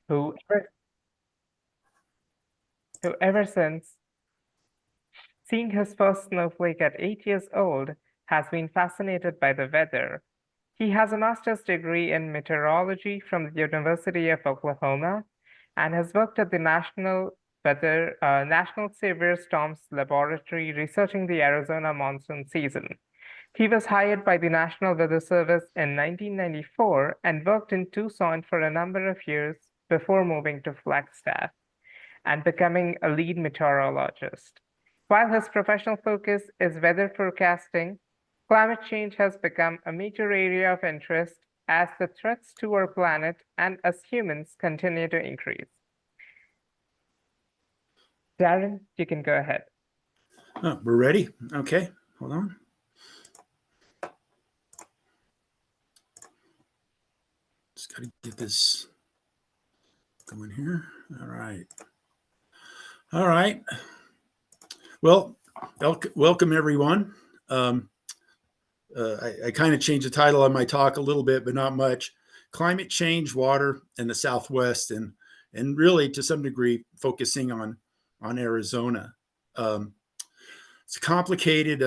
who who ever since seeing his first snowflake at 8 years old has been fascinated by the weather. He has a master's degree in meteorology from the University of Oklahoma and has worked at the National Severe Storms Laboratory researching the Arizona monsoon season. He was hired by the National Weather Service in 1994 and worked in Tucson for a number of years before moving to Flagstaff and becoming a lead meteorologist. While his professional focus is weather forecasting, climate change has become a major area of interest as the threats to our planet and us humans continue to increase. Darren, you can go ahead. Oh, we're ready? Okay, hold on. Just got to get this going here. All right. All right. Well, welcome everyone. I kind of changed the title on my talk a little bit, but not much. Climate change, water, and the Southwest, and really to some degree focusing on Arizona. It's complicated.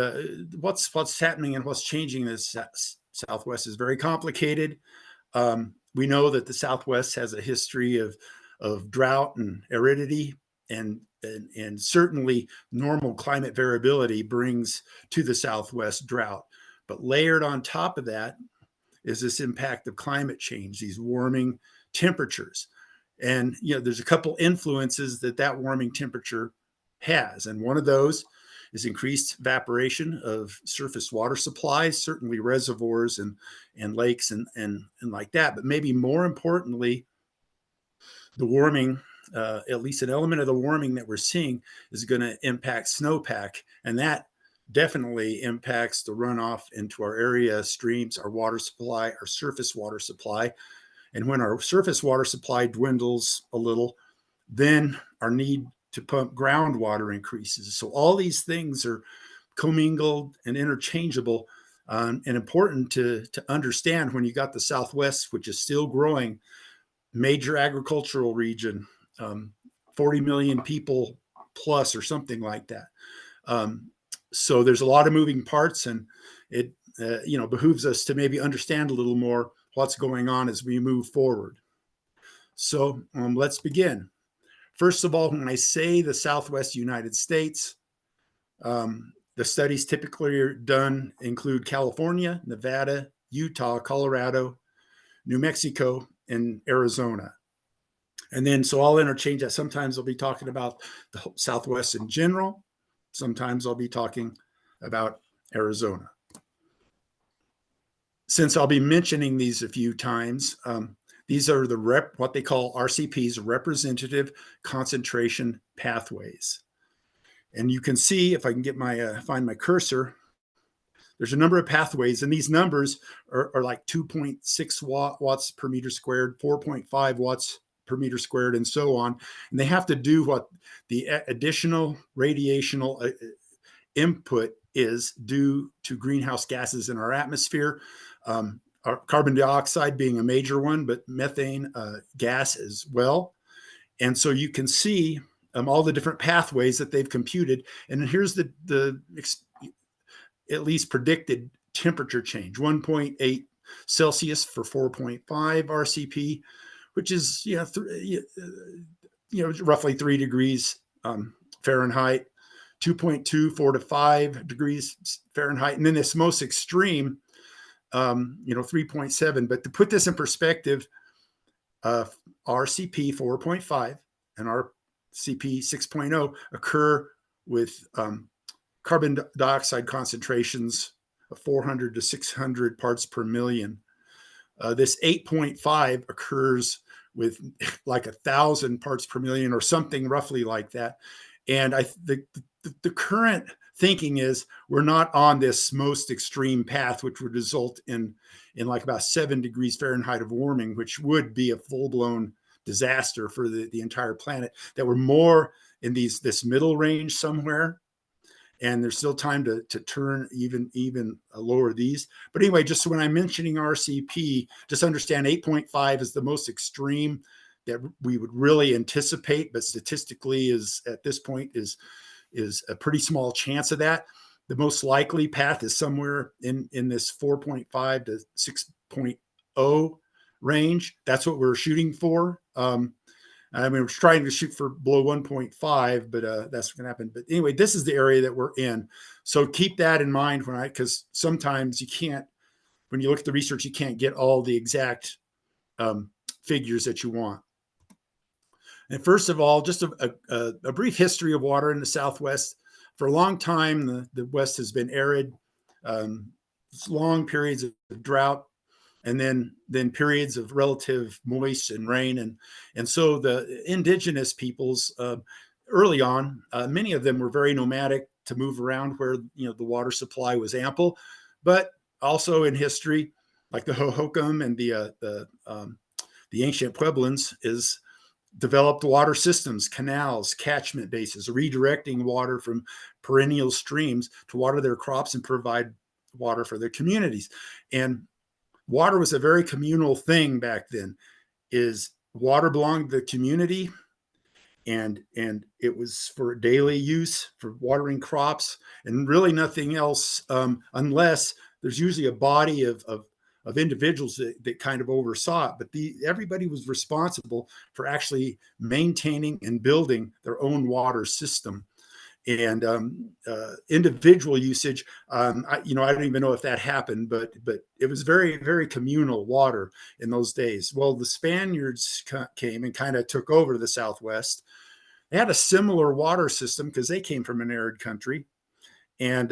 What's happening and what's changing in the Southwest is very complicated. We know that the Southwest has a history of drought and aridity, and certainly normal climate variability brings to the Southwest drought. But layered on top of that is this impact of climate change, these warming temperatures. And there's a couple influences that warming temperature has. And one of those is increased evaporation of surface water supplies, certainly reservoirs and lakes and like that. But maybe more importantly, the warming, at least an element of the warming that we're seeing, is going to impact snowpack. And that definitely impacts the runoff into our area, streams, our water supply, our surface water supply. And when our surface water supply dwindles a little, then our need to pump groundwater increases. So all these things are commingled and interchangeable, and important to understand when you got the Southwest, which is still growing, major agricultural region, 40 million people plus or something like that. So there's a lot of moving parts, and it behooves us to maybe understand a little more what's going on as we move forward. So let's begin. First of all, when I say the Southwest United States, the studies typically done include California, Nevada, Utah, Colorado, New Mexico, and Arizona. And then, so I'll interchange that. Sometimes I'll be talking about the Southwest in general. Sometimes I'll be talking about Arizona. Since I'll be mentioning these a few times, these are what they call RCPs, representative concentration pathways. And you can see, if I can get find my cursor, there's a number of pathways, and these numbers are like 2.6 watts per meter squared, 4.5 watts per meter squared, and so on. And they have to do what the additional radiational input is due to greenhouse gases in our atmosphere. Our carbon dioxide being a major one, but methane gas as well. And so you can see all the different pathways that they've computed. And here's the at least predicted temperature change: 1.8 Celsius for 4.5 RCP, which is roughly 3 degrees Fahrenheit, 2.2, 4 to 5 degrees Fahrenheit, and then this most extreme, 3.7. But to put this in perspective, RCP 4.5 and RCP 6.0 occur with carbon dioxide concentrations of 400 to 600 parts per million. This 8.5 occurs with like 1,000 parts per million or something roughly like that. And the current thinking is we're not on this most extreme path, which would result in like about 7 degrees Fahrenheit of warming, which would be a full-blown disaster for the entire planet, that we're more in this middle range somewhere. And there's still time to turn even lower these. But anyway, just when I'm mentioning RCP, just understand 8.5 is the most extreme that we would really anticipate, but statistically is at this point is a pretty small chance of that. The most likely path is somewhere in this 4.5 to 6.0 range. That's what we're shooting for. I mean, we're trying to shoot for below 1.5, but that's going to happen. But anyway, this is the area that we're in. So keep that in mind because sometimes you can't, when you look at the research, you can't get all the exact figures that you want. And first of all, just a brief history of water in the Southwest. For a long time, the West has been arid, long periods of drought, and then periods of relative moist and rain. And so the indigenous peoples early on, many of them were very nomadic to move around where the water supply was ample, but also in history, like the Hohokam and the ancient Pueblans is developed water systems, canals, catchment bases, redirecting water from perennial streams to water their crops and provide water for their communities. And water was a very communal thing back then. Is water belonged to the community, and it was for daily use, for watering crops, and really nothing else, unless there's usually a body of individuals that kind of oversaw it. But everybody was responsible for actually maintaining and building their own water system. And individual usage, I don't even know if that happened, but it was very, very communal water in those days. Well, the Spaniards came and kind of took over the Southwest. They had a similar water system because they came from an arid country, and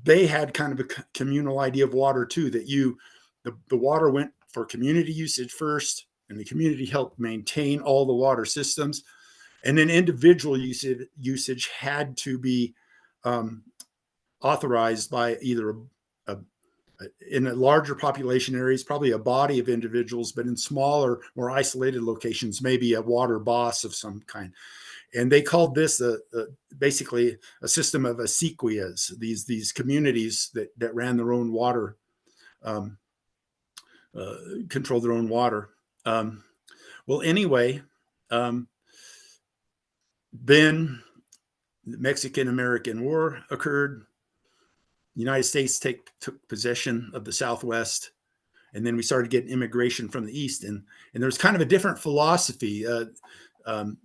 they had kind of a communal idea of water too, that the water went for community usage first, and the community helped maintain all the water systems. And then individual usage had to be authorized by either in a larger population areas, probably a body of individuals, but in smaller, more isolated locations, maybe a water boss of some kind. And they called this basically a system of acequias, these communities that ran their own water, controlled their own water. Well, anyway, then the Mexican-American War occurred. The United States took possession of the Southwest, and then we started getting immigration from the East. And there was kind of a different philosophy.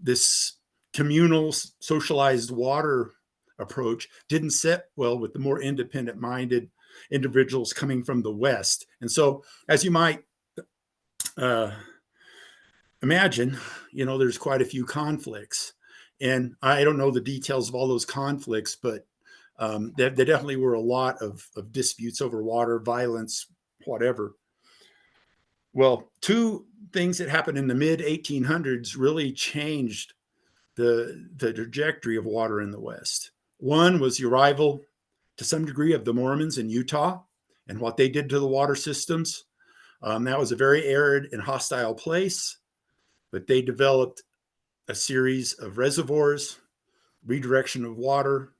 This communal, socialized water approach didn't sit well with the more independent-minded individuals coming from the West. And so, as you might imagine, there's quite a few conflicts. And I don't know the details of all those conflicts, but there definitely were a lot of disputes over water, violence, whatever. Well, two things that happened in the mid 1800s really changed the trajectory of water in the West. One was the arrival, to some degree, of the Mormons in Utah and what they did to the water systems. That was a very arid and hostile place, but they developed a series of reservoirs, redirection of water,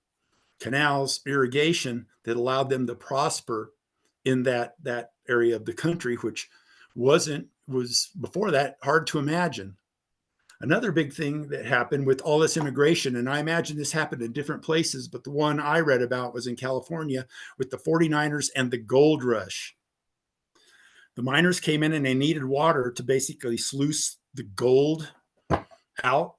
canals, irrigation that allowed them to prosper in that area of the country, which was before that hard to imagine. Another big thing that happened with all this immigration, and I imagine this happened in different places, but the one I read about was in California with the 49ers and the gold rush. The miners came in and they needed water to basically sluice the gold out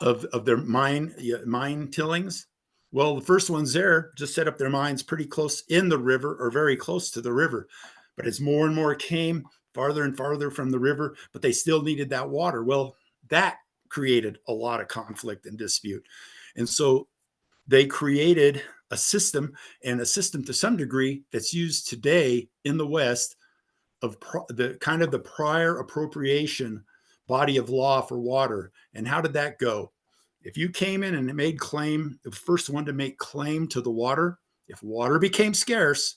of their mine tillings. Well, the first ones there just set up their mines pretty close in the river or very close to the river. But as more and more came farther and farther from the river, but they still needed that water. Well, that created a lot of conflict and dispute. And so they created a system to some degree that's used today in the West of the kind of the prior appropriation body of law for water. And how did that go? If you came in and made claim, the first one to make claim to the water, if water became scarce,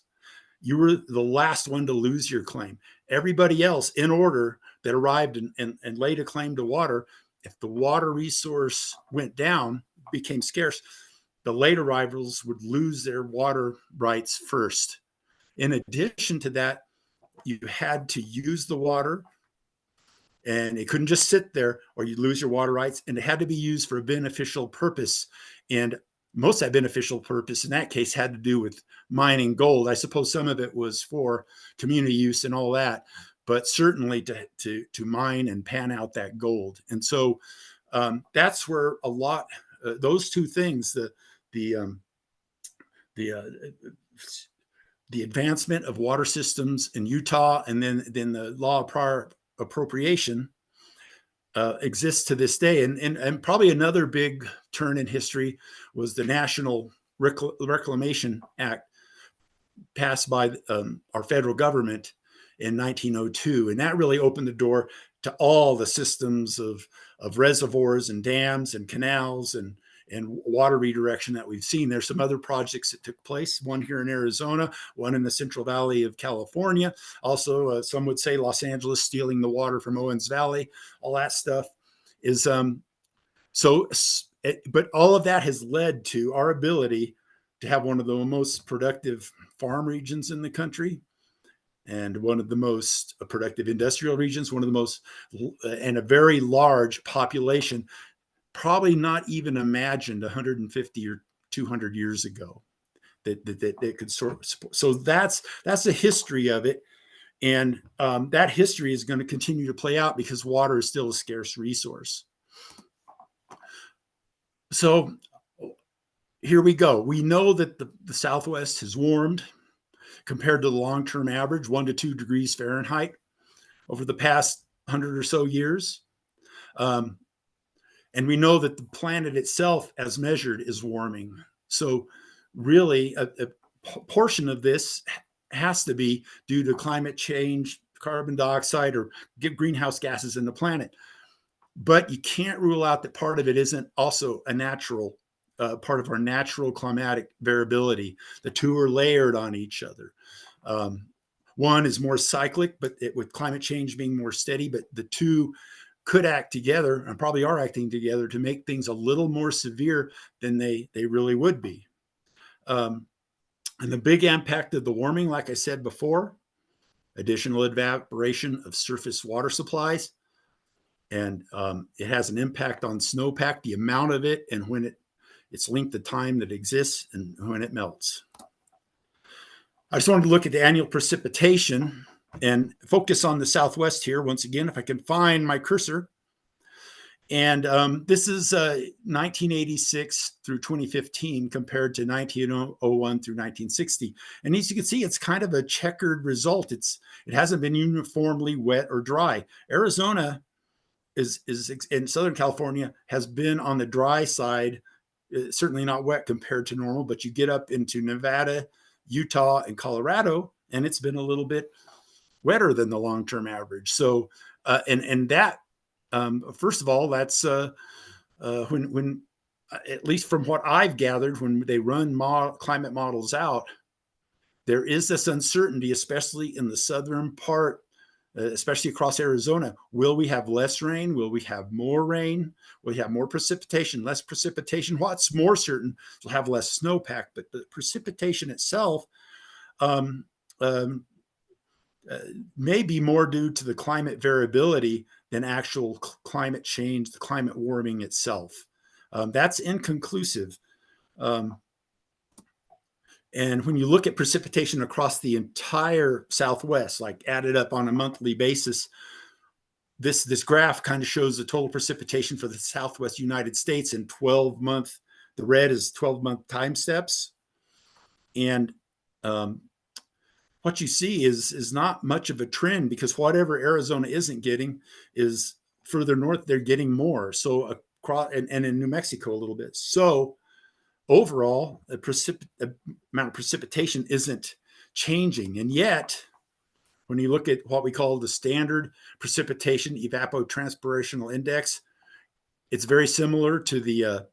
you were the last one to lose your claim. Everybody else in order that arrived and laid a claim to water, if the water resource went down, became scarce, the late arrivals would lose their water rights first. In addition to that, you had to use the water and it couldn't just sit there or you'd lose your water rights, and it had to be used for a beneficial purpose. And most of that beneficial purpose in that case had to do with mining gold. I suppose some of it was for community use and all that, but certainly to mine and pan out that gold. And so that's where a lot, those two things, the advancement of water systems in Utah, and then the law of prior appropriation exists to this day. And probably another big turn in history was the National Reclamation Act passed by our federal government in 1902. And that really opened the door to all the systems of reservoirs and dams and canals and water redirection that we've seen. There's some other projects that took place, one here in Arizona, one in the Central Valley of California. Also, some would say Los Angeles stealing the water from Owens Valley. All that stuff is but all of that has led to our ability to have one of the most productive farm regions in the country, and one of the most productive industrial regions, one of the most, and a very large population, probably not even imagined 150 or 200 years ago that could sort. So that's the history of it. And that history is going to continue to play out because water is still a scarce resource. So here we go. We know that the Southwest has warmed compared to the long-term average, 1 to 2 degrees Fahrenheit over the past 100 or so years. And we know that the planet itself, as measured, is warming. So really, a portion of this has to be due to climate change, carbon dioxide, or greenhouse gases in the planet. But you can't rule out that part of it isn't also a natural part of our natural climatic variability. The two are layered on each other. One is more cyclic, but with climate change being more steady, but the two could act together, and probably are acting together, to make things a little more severe than they really would be. And the big impact of the warming, like I said before, additional evaporation of surface water supplies. And it has an impact on snowpack, the amount of it, and when its length of time that exists, and when it melts. I just wanted to look at the annual precipitation and focus on the Southwest here once again, if I can find my cursor. And this is 1986 through 2015 compared to 1901 through 1960. And as you can see, it's kind of a checkered result. It hasn't been uniformly wet or dry. Arizona is in Southern California has been on the dry side, certainly not wet compared to normal, but you get up into Nevada, Utah, and Colorado, and it's been a little bit wetter than the long-term average. So, and that, first of all, that's when at least from what I've gathered, when they run climate models out, there is this uncertainty, especially in the southern part, especially across Arizona. Will we have less rain? Will we have more rain? Will we have more precipitation, less precipitation? What's more certain, we'll have less snowpack, but the precipitation itself may be more due to the climate variability than actual climate change, the climate warming itself. That's inconclusive. And when you look at precipitation across the entire Southwest, like added up on a monthly basis, this graph kind of shows the total precipitation for the Southwest United States in 12-month, the red is 12-month time steps. And what you see is not much of a trend, because whatever Arizona isn't getting is further north, they're getting more. So across, and in New Mexico a little bit. So overall, the amount of precipitation isn't changing. And yet, when you look at what we call the standard precipitation evapotranspirational index, it's very similar to the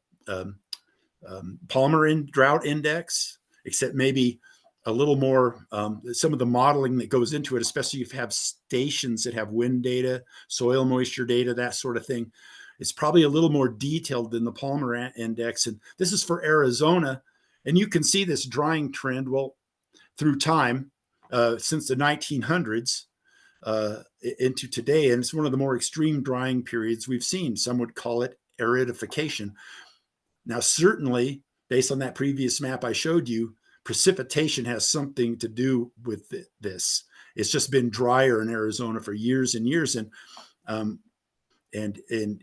Palmer drought index, except maybe a little more, some of the modeling that goes into it, especially if you have stations that have wind data, soil moisture data, that sort of thing. It's probably a little more detailed than the Palmer index. And this is for Arizona. And you can see this drying trend, well, through time, since the 1900s. into today. And it's one of the more extreme drying periods we've seen. Some would call it aridification. Now, certainly, based on that previous map I showed you, precipitation has something to do with this. It's just been drier in Arizona for years and years, and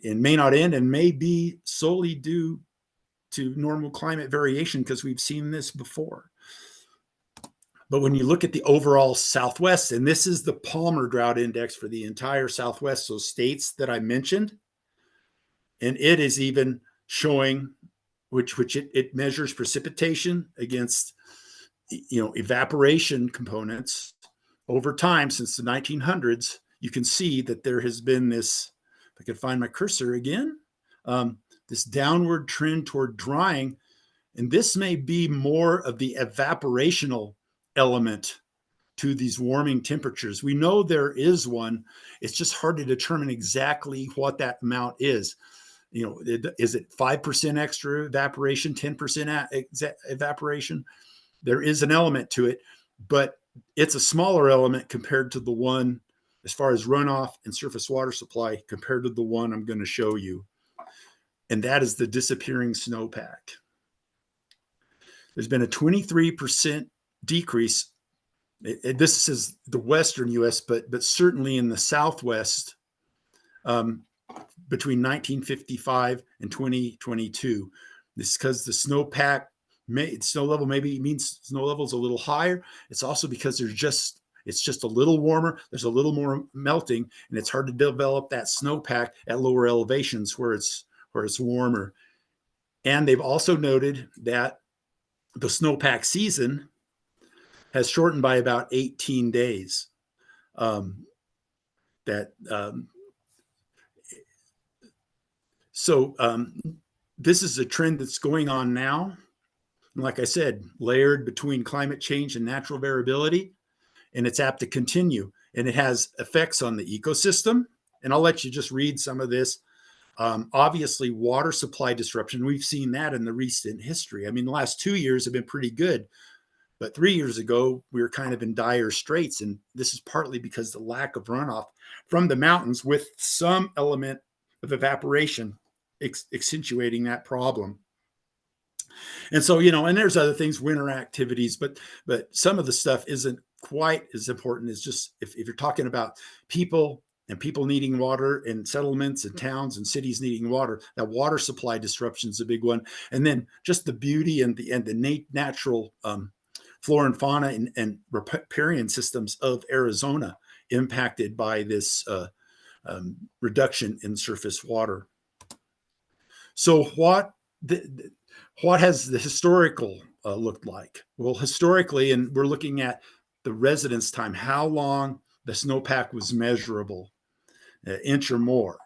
may not end, and may be solely due to normal climate variation, because we've seen this before. But when you look at the overall Southwest, and this is the Palmer Drought Index for the entire Southwest, so states that I mentioned, and it is even showing which it measures precipitation against, evaporation components over time since the 1900s. You can see that there has been this, if I could find my cursor again, this downward trend toward drying. And this may be more of the evaporational element to these warming temperatures. We know there is one. It's just hard to determine exactly what that amount is. Is it 5% extra evaporation, 10% evaporation? There is an element to it, but it's a smaller element compared to the one, as far as runoff and surface water supply, compared to the one I'm going to show you. And that is the disappearing snowpack. There's been a 23% decrease. This is the Western US, but certainly in the Southwest, between 1955 and 2022. This is because the snowpack, snow level maybe means snow level is a little higher. It's also because it's just a little warmer. There's a little more melting, and it's hard to develop that snowpack at lower elevations where it's warmer. And they've also noted that the snowpack season has shortened by about 18 days. So this is a trend that's going on now. And like I said, layered between climate change and natural variability, and it's apt to continue. And it has effects on the ecosystem. And I'll let you just read some of this. Obviously, water supply disruption, we've seen that in the recent history. I mean, the last 2 years have been pretty good. But 3 years ago, we were kind of in dire straits. And this is partly because the lack of runoff from the mountains with some element of evaporation accentuating that problem. And so, and there's other things, winter activities, but some of the stuff isn't quite as important as just if you're talking about people and people needing water, and settlements and towns and cities needing water, that water supply disruption is a big one. And then just the beauty and the natural flora and fauna and riparian systems of Arizona impacted by this reduction in surface water. So what has the historical looked like? Well, historically, and we're looking at the residence time, how long the snowpack was measurable, inch or more.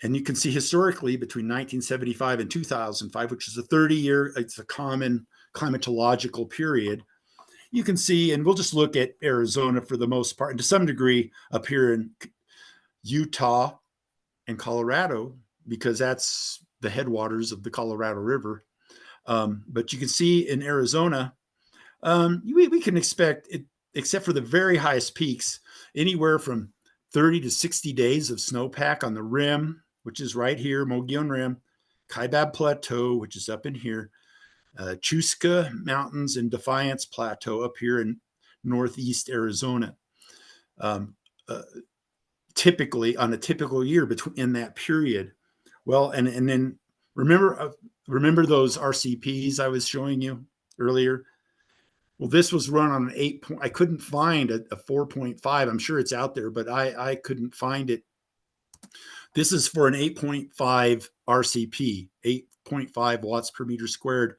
And you can see historically between 1975 and 2005, which is a 30-year, it's a common climatological period. You can see, and we'll just look at Arizona for the most part, and to some degree up here in Utah and Colorado, because that's the headwaters of the Colorado River. But you can see in Arizona, we can expect, except for the very highest peaks, anywhere from 30 to 60 days of snowpack on the rim, which is right here, Mogollon Rim, Kaibab Plateau, which is up in here, Chusca Mountains and Defiance Plateau up here in northeast Arizona. Typically, on a typical year in that period. Well, and then remember those RCPs I was showing you earlier? Well, this was run on an 8. I couldn't find a 4.5. I'm sure it's out there, but I couldn't find it. This is for an 8.5 RCP, 8.5 watts per meter squared.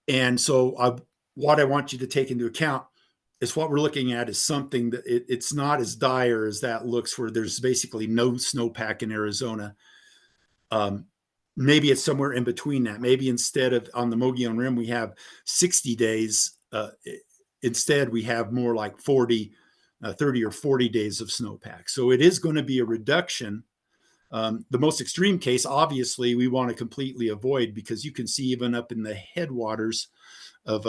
And so what I want you to take into account is what we're looking at is something that it's not as dire as that looks, where there's basically no snowpack in Arizona. Maybe it's somewhere in between that. Maybe instead of on the Mogollon Rim, we have 60 days. Instead, we have more like 30 or 40 days of snowpack. So it is going to be a reduction. The most extreme case, obviously, we want to completely avoid, because you can see even up in the headwaters of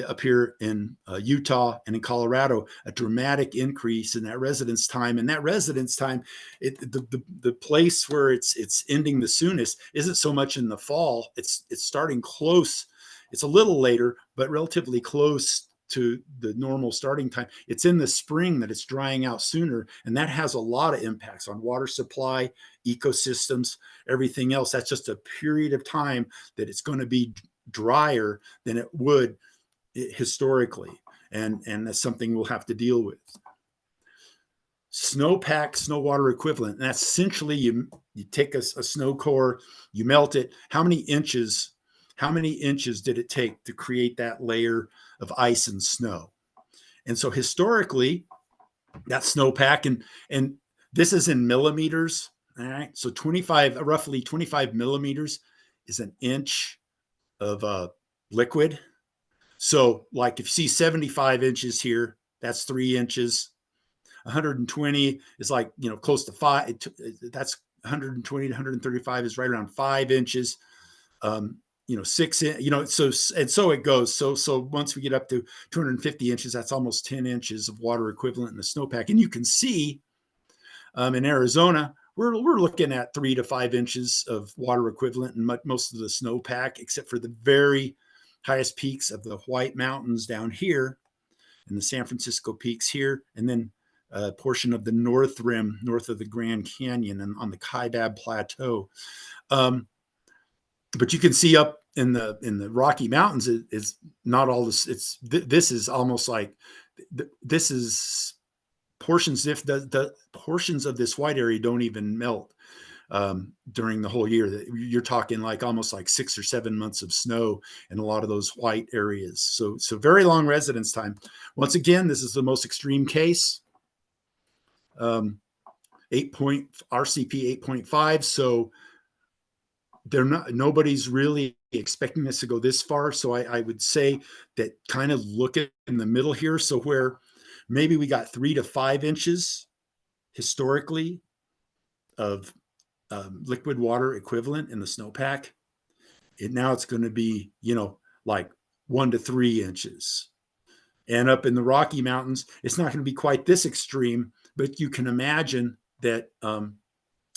up here in Utah and in Colorado, a dramatic increase in that residence time. And that residence time, the place where it's ending the soonest isn't so much in the fall. It's starting close. It's a little later, but relatively close to the normal starting time. It's in the spring that it's drying out sooner, and that has a lot of impacts on water supply, ecosystems, everything else. That's just a period of time that it's going to be drier than it would historically, and that's something we'll have to deal with. Snowpack, snow water equivalent, and that's essentially you take a snow core, you melt it. How many inches did it take to create that layer of ice and snow? And so historically, that snowpack, and this is in millimeters. All right, so roughly 25 millimeters is an inch of liquid. So like if you see 75 inches here, that's 3 inches. 120 is like, close to 5. That's 120 to 135 is right around 5 inches. 6 so it goes. So once we get up to 250 inches, that's almost 10 inches of water equivalent in the snowpack. And you can see in Arizona, we're looking at 3 to 5 inches of water equivalent in most of the snowpack, except for the very highest peaks of the White Mountains down here and the San Francisco peaks here, and then a portion of the north rim, north of the Grand Canyon and on the Kaibab Plateau. But you can see up in the Rocky Mountains, it's not all this. This is almost like this is portions. If the portions of this white area don't even melt during the whole year, you're talking like almost like 6 or 7 months of snow in a lot of those white areas. So very long residence time. Once again, this is the most extreme case. RCP 8.5. So nobody's really expecting this to go this far. So I would say that kind of look at in the middle here. So where maybe we got 3 to 5 inches historically of liquid water equivalent in the snowpack. Now it's going to be, like 1 to 3 inches. And up in the Rocky Mountains, it's not going to be quite this extreme, but you can imagine that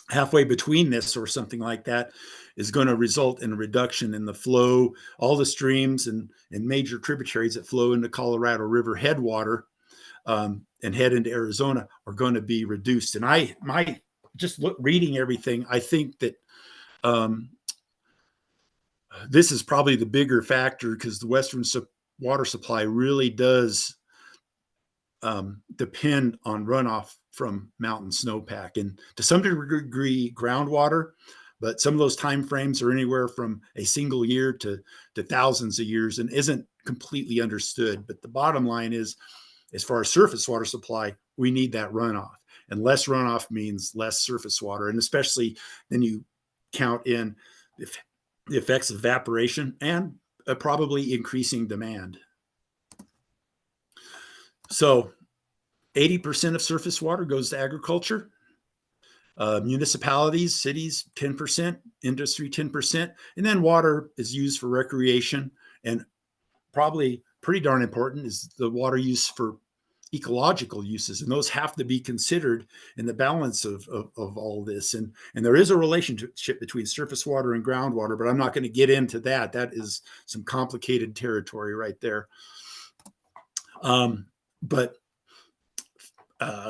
halfway between this or something like that is going to result in a reduction in the flow. All the streams and major tributaries that flow into Colorado River headwater and head into Arizona are going to be reduced. And reading everything, I think that this is probably the bigger factor, because the Western water supply really does depend on runoff from mountain snowpack, and to some degree groundwater, but some of those time frames are anywhere from a single year to thousands of years and isn't completely understood. But the bottom line is, as far as surface water supply, we need that runoff, and less runoff means less surface water. And especially then you count in the effects of evaporation and probably increasing demand. So 80% of surface water goes to agriculture. Municipalities, cities, 10%, industry, 10%. And then water is used for recreation, and probably pretty darn important is the water use for ecological uses. And those have to be considered in the balance of all this. And there is a relationship between surface water and groundwater, but I'm not going to get into that. That is some complicated territory right there. But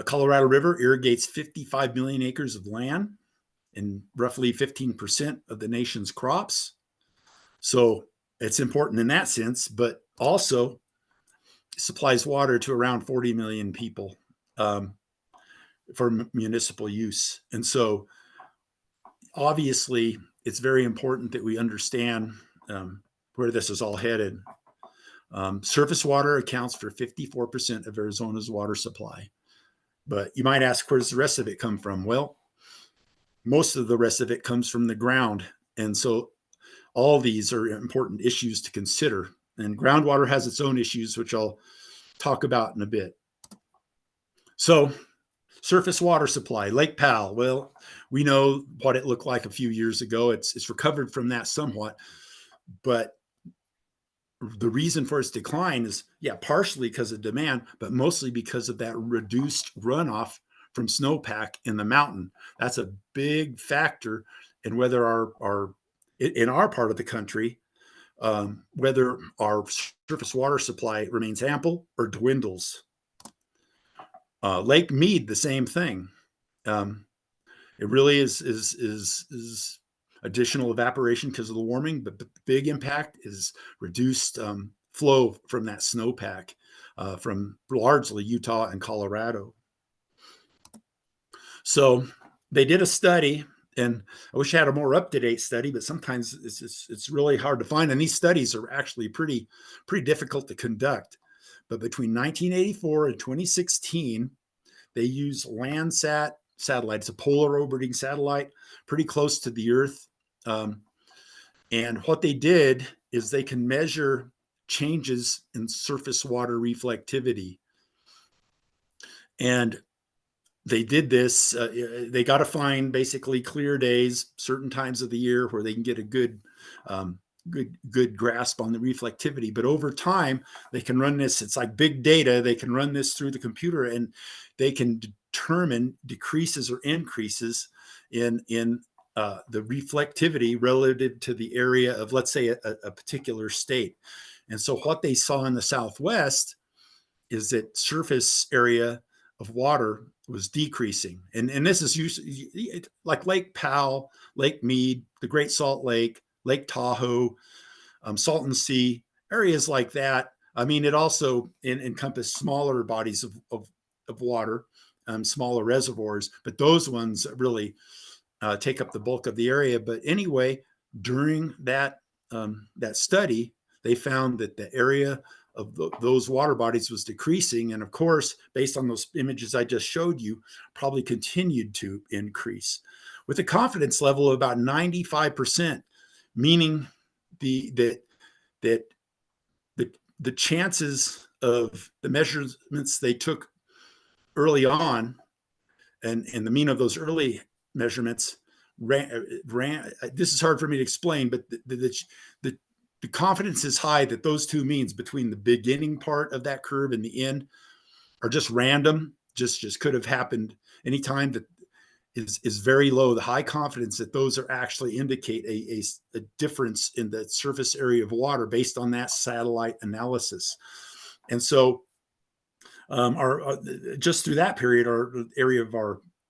Colorado River irrigates 55 million acres of land and roughly 15% of the nation's crops. So it's important in that sense, but also supplies water to around 40 million people for municipal use. And so obviously it's very important that we understand where this is all headed. Surface water accounts for 54% of Arizona's water supply. But you might ask, where does the rest of it come from? Well, most of the rest of it comes from the ground. And so all these are important issues to consider. And groundwater has its own issues, which I'll talk about in a bit. So surface water supply, Lake Powell. Well, we know what it looked like a few years ago. It's recovered from that somewhat. But the reason for its decline is, yeah, partially because of demand, but mostly because of that reduced runoff from snowpack in the mountain. That's a big factor in whether in our part of the country, whether our surface water supply remains ample or dwindles. Lake Mead, the same thing. It really is additional evaporation because of the warming, but the big impact is reduced flow from that snowpack from largely Utah and Colorado. So they did a study, and I wish I had a more up-to-date study, but sometimes it's really hard to find. And these studies are actually pretty difficult to conduct. But between 1984 and 2016, they used Landsat satellite. It's a polar orbiting satellite, pretty close to the Earth. And what they did is they can measure changes in surface water reflectivity. And they did this. They got to find basically clear days, certain times of the year where they can get a good grasp on the reflectivity. But over time, they can run this. It's like big data. They can run this through the computer, and they can determine decreases or increases in the reflectivity relative to the area of, let's say, a particular state. And so what they saw in the Southwest is that surface area of water was decreasing. And this is usually like Lake Powell, Lake Mead, the Great Salt Lake, Lake Tahoe, Salton Sea, areas like that. I mean, it also encompassed smaller bodies of water, smaller reservoirs, but those ones really take up the bulk of the area. But anyway, during that study, they found that the area of those water bodies was decreasing. And of course, based on those images I just showed you, probably continued to increase with a confidence level of about 95%, meaning the chances of the measurements they took early on and the mean of those early measurements ran. This is hard for me to explain, but the confidence is high that those two means between the beginning part of that curve and the end are just random, just could have happened anytime. That is very low. The high confidence that those are actually indicate a difference in the surface area of water based on that satellite analysis. And so just through that period, our area of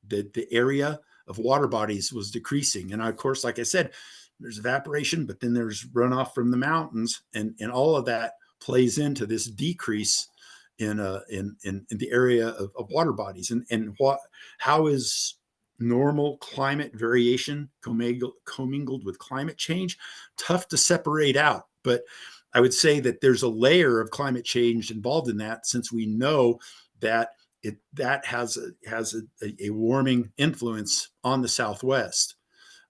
the area of water bodies was decreasing. And of course, like I said, there's evaporation, but then there's runoff from the mountains, and all of that plays into this decrease in the area of water bodies. And how is normal climate variation commingled with climate change? Tough to separate out, but I would say that there's a layer of climate change involved in that, since we know that that has a warming influence on the Southwest.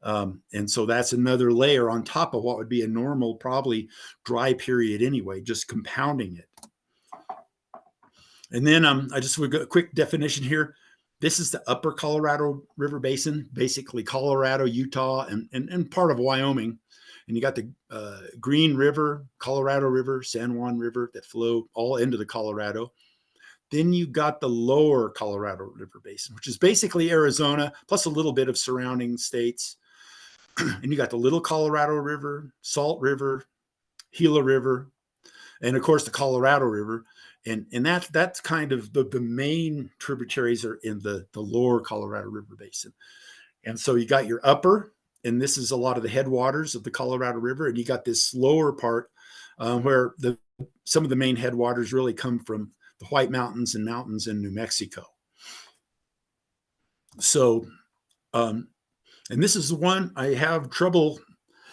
And so that's another layer on top of what would be a normal, probably dry period anyway, just compounding it. And then I just would go a quick definition here. This is the upper Colorado River Basin, basically Colorado, Utah, and part of Wyoming. And you got the Green River, Colorado River, San Juan River that flow all into the Colorado. Then you got the lower Colorado River Basin, which is basically Arizona, plus a little bit of surrounding states. And you got the Little Colorado River, Salt River, Gila River, and of course the Colorado River. And that's kind of the main tributaries are in the lower Colorado River Basin. And so you got your upper, and this is a lot of the headwaters of the Colorado River. And you got this lower part where some of the main headwaters really come from the White Mountains and mountains in New Mexico. So, and this is the one I have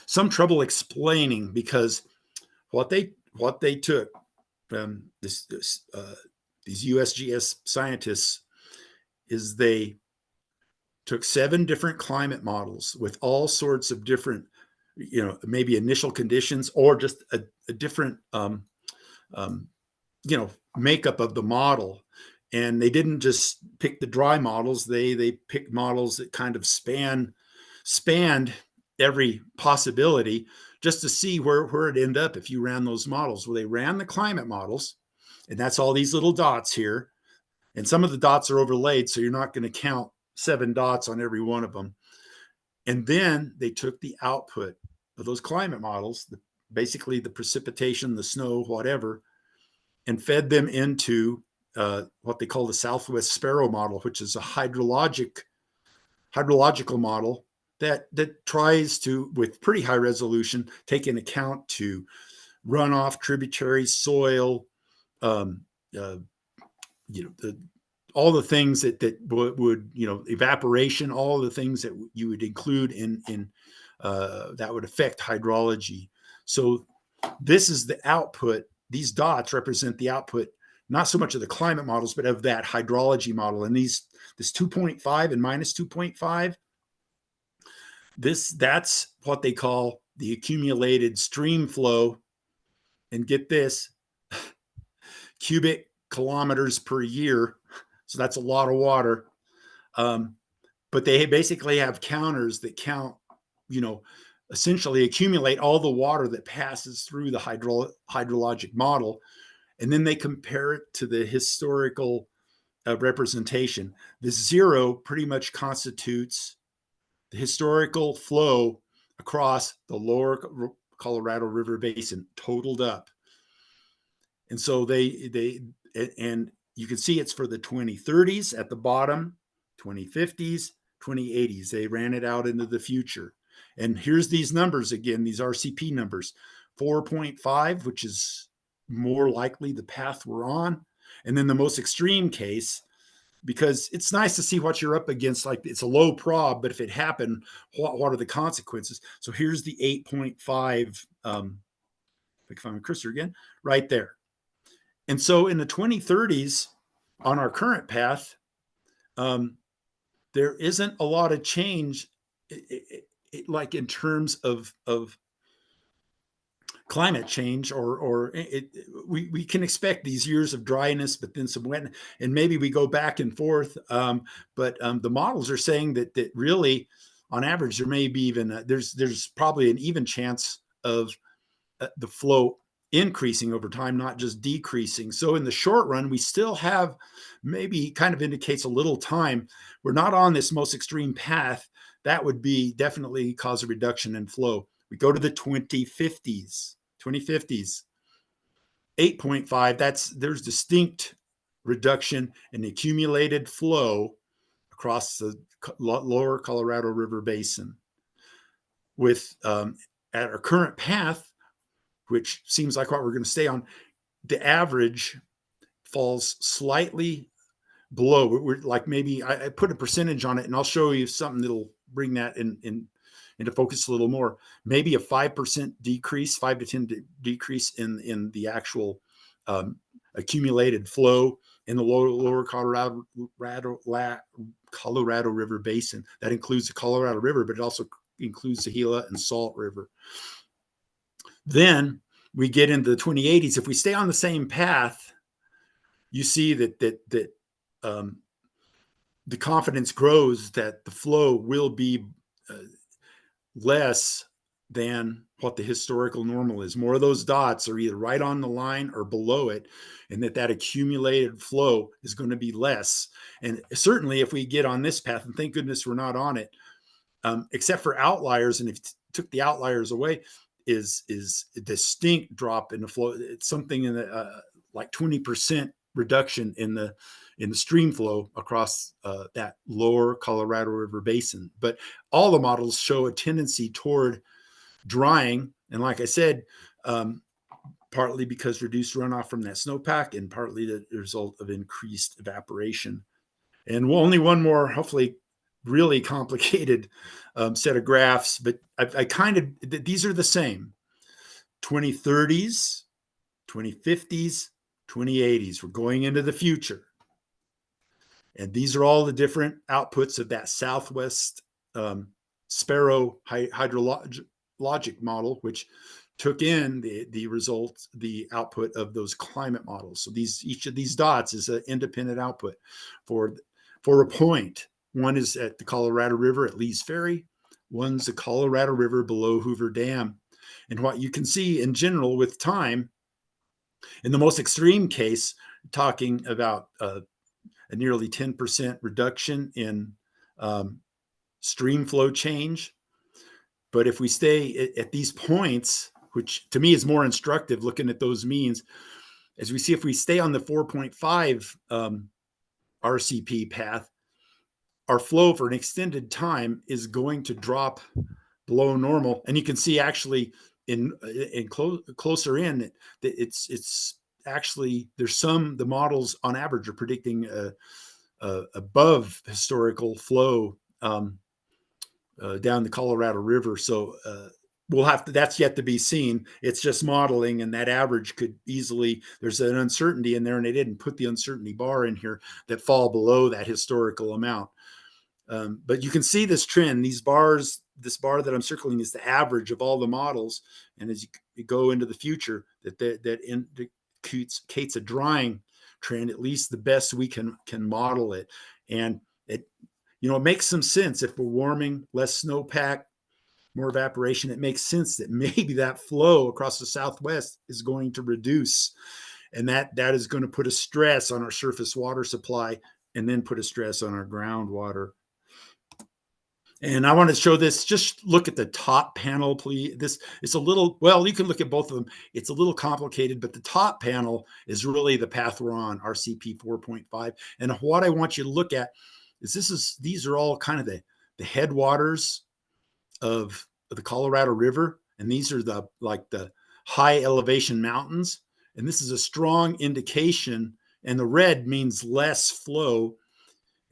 some trouble explaining, because what they took from these USGS scientists is they took 7 different climate models with all sorts of different, maybe initial conditions or just a different, makeup of the model. And they didn't just pick the dry models. They picked models that kind of spanned every possibility just to see where it'd end up if you ran those models. Well, they ran the climate models, and that's all these little dots here. And some of the dots are overlaid, so you're not going to count 7 dots on every one of them. And then they took the output of those climate models, basically the precipitation, the snow, whatever, and fed them into what they call the Southwest Sparrow model, which is a hydrological model that tries to, with pretty high resolution, take into account to runoff, tributaries, soil, all the things that would evaporation, all the things that you would include in that would affect hydrology. So this is the output. These dots represent the output, not so much of the climate models, but of that hydrology model. And this 2.5 and minus 2.5, that's what they call the accumulated stream flow. And get this, cubic kilometers per year. So that's a lot of water. But they basically have counters that count, essentially accumulate all the water that passes through the hydrologic model. And then they compare it to the historical representation. The 0 pretty much constitutes the historical flow across the lower Colorado River Basin, totaled up. And so and you can see it's for the 2030s at the bottom, 2050s, 2080s. They ran it out into the future. And here's these numbers again, these RCP numbers, 4.5, which is more likely the path we're on. And then the most extreme case, because it's nice to see what you're up against. Like, it's a low prob, but if it happened, what are the consequences? So here's the 8.5, if I can find my cursor again, right there. And so in the 2030s, on our current path, there isn't a lot of change, like in terms of climate change, we can expect these years of dryness, but then some wet, and maybe we go back and forth. But the models are saying that really, on average, there may be even there's probably an even chance of the flow increasing over time, not just decreasing. So in the short run, we still have, maybe kind of indicates a little time. We're not on this most extreme path. That would be definitely cause a reduction in flow. We go to the 2050s, 8.5, there's distinct reduction in accumulated flow across the lower Colorado River Basin. With at our current path, which seems like what we're going to stay on, the average falls slightly below. We're like, maybe I put a percentage on it, and I'll show you something that'll bring that into focus a little more. Maybe a 5% decrease, 5 to 10 decrease in the actual accumulated flow in the lower Colorado River Basin. That includes the Colorado River, but it also includes the Gila and Salt River. Then we get into the 2080s. If we stay on the same path, you see that the confidence grows that the flow will be less than what the historical normal is. More of those dots are either right on the line or below it, and that accumulated flow is going to be less. And certainly if we get on this path, and thank goodness we're not on it, except for outliers, and if you took the outliers away, is a distinct drop in the flow. It's something in the like 20% reduction in the stream flow across that lower Colorado River Basin. But all the models show a tendency toward drying, and like I said, partly because reduced runoff from that snowpack, and partly the result of increased evaporation. And only one more, hopefully really complicated set of graphs, but I kind of, these are the same. 2030s, 2050s, 2080s. We're going into the future. And these are all the different outputs of that Southwest Sparrow hydrologic model, which took in the results, the output of those climate models. So each of these dots is an independent output for a point. One is at the Colorado River at Lee's Ferry. One's the Colorado River below Hoover Dam. And what you can see in general with time, in the most extreme case, talking about a nearly 10% reduction in stream flow change. But if we stay at these points, which to me is more instructive looking at those means, as we see if we stay on the 4.5 RCP path, our flow for an extended time is going to drop below normal. And you can see actually closer in, it's actually, there's the models on average are predicting above historical flow down the Colorado River. So that's yet to be seen. It's just modeling, and that average could easily, there's an uncertainty in there, and they didn't put the uncertainty bar in here that fall below that historical amount. But you can see this trend, these bars, this bar that I'm circling is the average of all the models. And as you go into the future, that indicates a drying trend, at least the best we can model it. And it makes some sense. If we're warming, less snowpack, more evaporation, it makes sense that maybe that flow across the Southwest is going to reduce. And that is going to put a stress on our surface water supply and then put a stress on our groundwater. And I want to show this. Just look at the top panel, please. It's a little, well, you can look at both of them. It's a little complicated, but the top panel is really the path we're on, RCP 4.5. And what I want you to look at is these are all kind of the headwaters of the Colorado River. And these are the high elevation mountains. And this is a strong indication. And the red means less flow.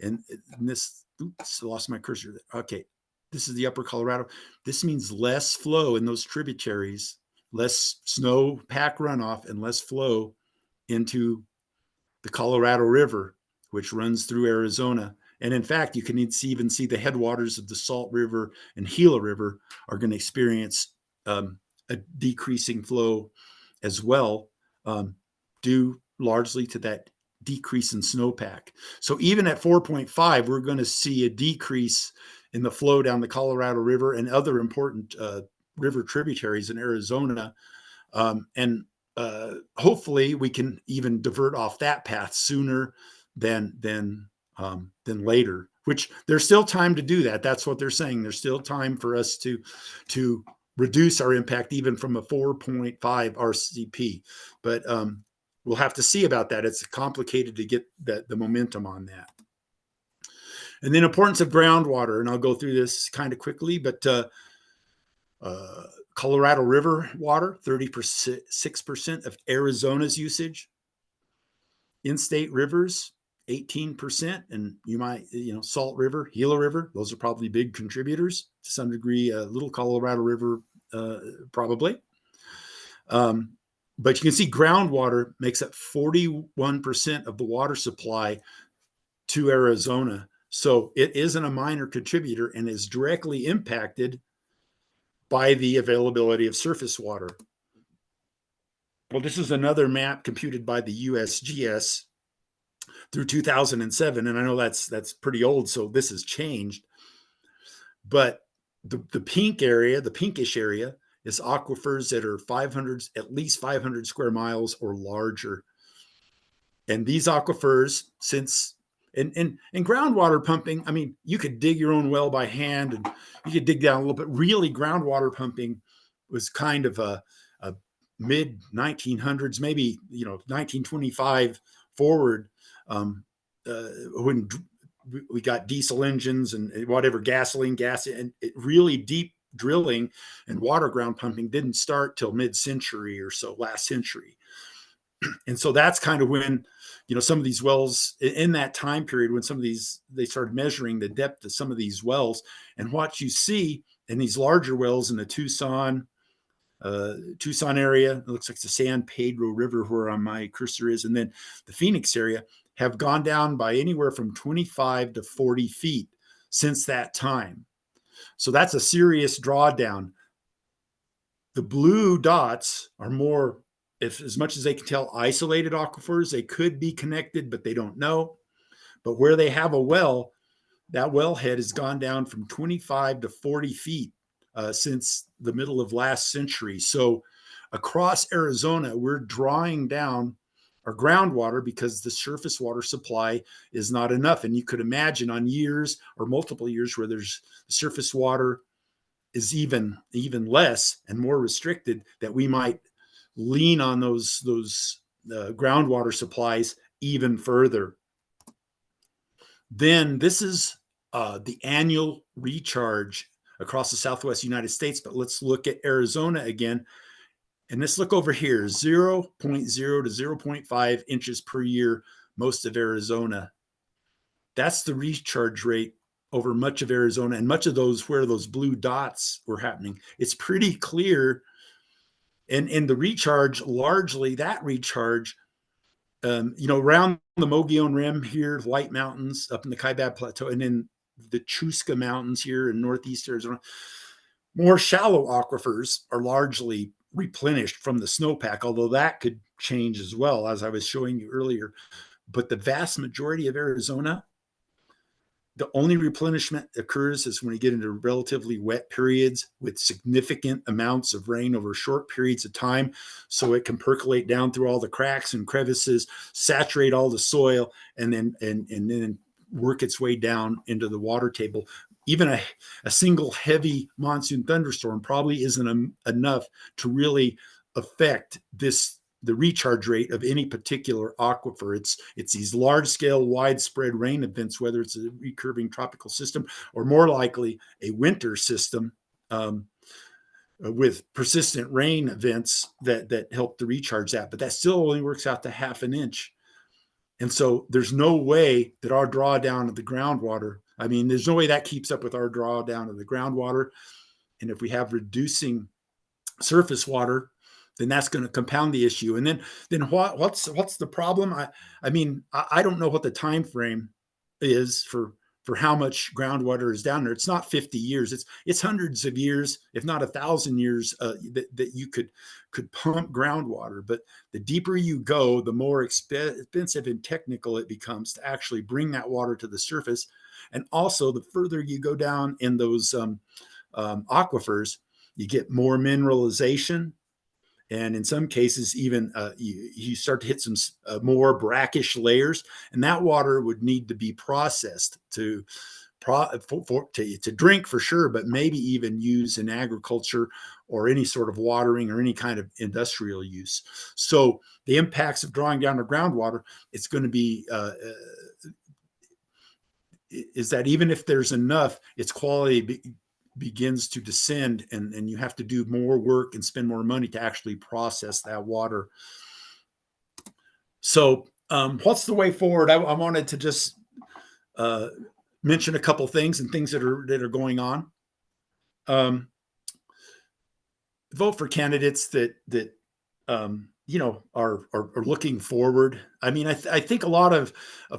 And this, oops, I lost my cursor. Okay, this is the upper Colorado. This means less flow in those tributaries, less snowpack runoff, and less flow into the Colorado River, which runs through Arizona. And in fact, you can even see the headwaters of the Salt River and Gila River are going to experience a decreasing flow as well, due largely to that decrease in snowpack. So even at 4.5, we're going to see a decrease in the flow down the Colorado River and other important river tributaries in Arizona. And hopefully we can even divert off that path sooner than later, which there's still time to do that. That's what they're saying. There's still time for us to reduce our impact even from a 4.5 RCP. But we'll have to see about that. It's complicated to get the momentum on that. And then importance of groundwater, and I'll go through this kind of quickly, but Colorado River water, 36% of Arizona's usage. In-state rivers, 18%, and you might, Salt River, Gila River, those are probably big contributors to some degree. Little Colorado River, probably. But you can see groundwater makes up 41% of the water supply to Arizona. So it isn't a minor contributor and is directly impacted by the availability of surface water. Well, this is another map computed by the USGS through 2007. And I know that's pretty old, so this has changed. But the pink area, the pinkish area, is aquifers that are at least 500 square miles or larger. And these aquifers, and groundwater pumping, I mean, you could dig your own well by hand and you could dig down a little bit. Really, groundwater pumping was kind of a mid 1900s, maybe 1925 forward, when we got diesel engines and whatever, gasoline, gas, and it really deep drilling and water ground pumping didn't start till mid-century or so, last century. And so that's kind of when, some of these wells in that time period, when they started measuring the depth of some of these wells. And what you see in these larger wells in the Tucson area, it looks like the San Pedro River where my cursor is, and then the Phoenix area, have gone down by anywhere from 25 to 40 feet since that time. So that's a serious drawdown. The blue dots are more, if as much as they can tell, isolated aquifers. They could be connected, but they don't know. But where they have a well, that wellhead has gone down from 25 to 40 feet since the middle of last century. So across Arizona, we're drawing down our groundwater because the surface water supply is not enough. And you could imagine on years or multiple years where there's surface water is even less and more restricted, that we might lean on those groundwater supplies even further. Then this is the annual recharge across the Southwest United States. But let's look at Arizona again. And let's look over here, 0.0 to 0.5 inches per year, most of Arizona. That's the recharge rate over much of Arizona, and much of those where those blue dots were happening. It's pretty clear. And the recharge, largely that recharge, around the Mogollon Rim here, White Mountains, up in the Kaibab Plateau, and then the Chusca Mountains here in northeast Arizona, more shallow aquifers are largely replenished from the snowpack, although that could change as well, as I was showing you earlier. But the vast majority of Arizona, the only replenishment occurs is when you get into relatively wet periods with significant amounts of rain over short periods of time. So it can percolate down through all the cracks and crevices, saturate all the soil, and then work its way down into the water table. Even a single heavy monsoon thunderstorm probably isn't enough to really affect the recharge rate of any particular aquifer. It's these large-scale, widespread rain events, whether it's a recurving tropical system or more likely a winter system with persistent rain events that help to recharge that. But that still only works out to half an inch. And so there's no way that our drawdown of the groundwater, there's no way that keeps up with our drawdown of the groundwater. And if we have reducing surface water, then that's going to compound the issue. And then what's the problem? I don't know what the time frame is for how much groundwater is down there. It's not 50 years. It's hundreds of years, if not 1,000 years, that you could pump groundwater. But the deeper you go, the more expensive and technical it becomes to actually bring that water to the surface. And also, the further you go down in those aquifers, you get more mineralization. And in some cases, even you start to hit some more brackish layers, and that water would need to be processed to drink for sure, but maybe even use in agriculture or any sort of watering or any kind of industrial use. So the impacts of drawing down the groundwater, it's going to be is that even if there's enough, its quality begins to descend, and you have to do more work and spend more money to actually process that water. So what's the way forward? I wanted to just mention a couple things and things that are going on. Vote for candidates that are looking forward. I think a lot of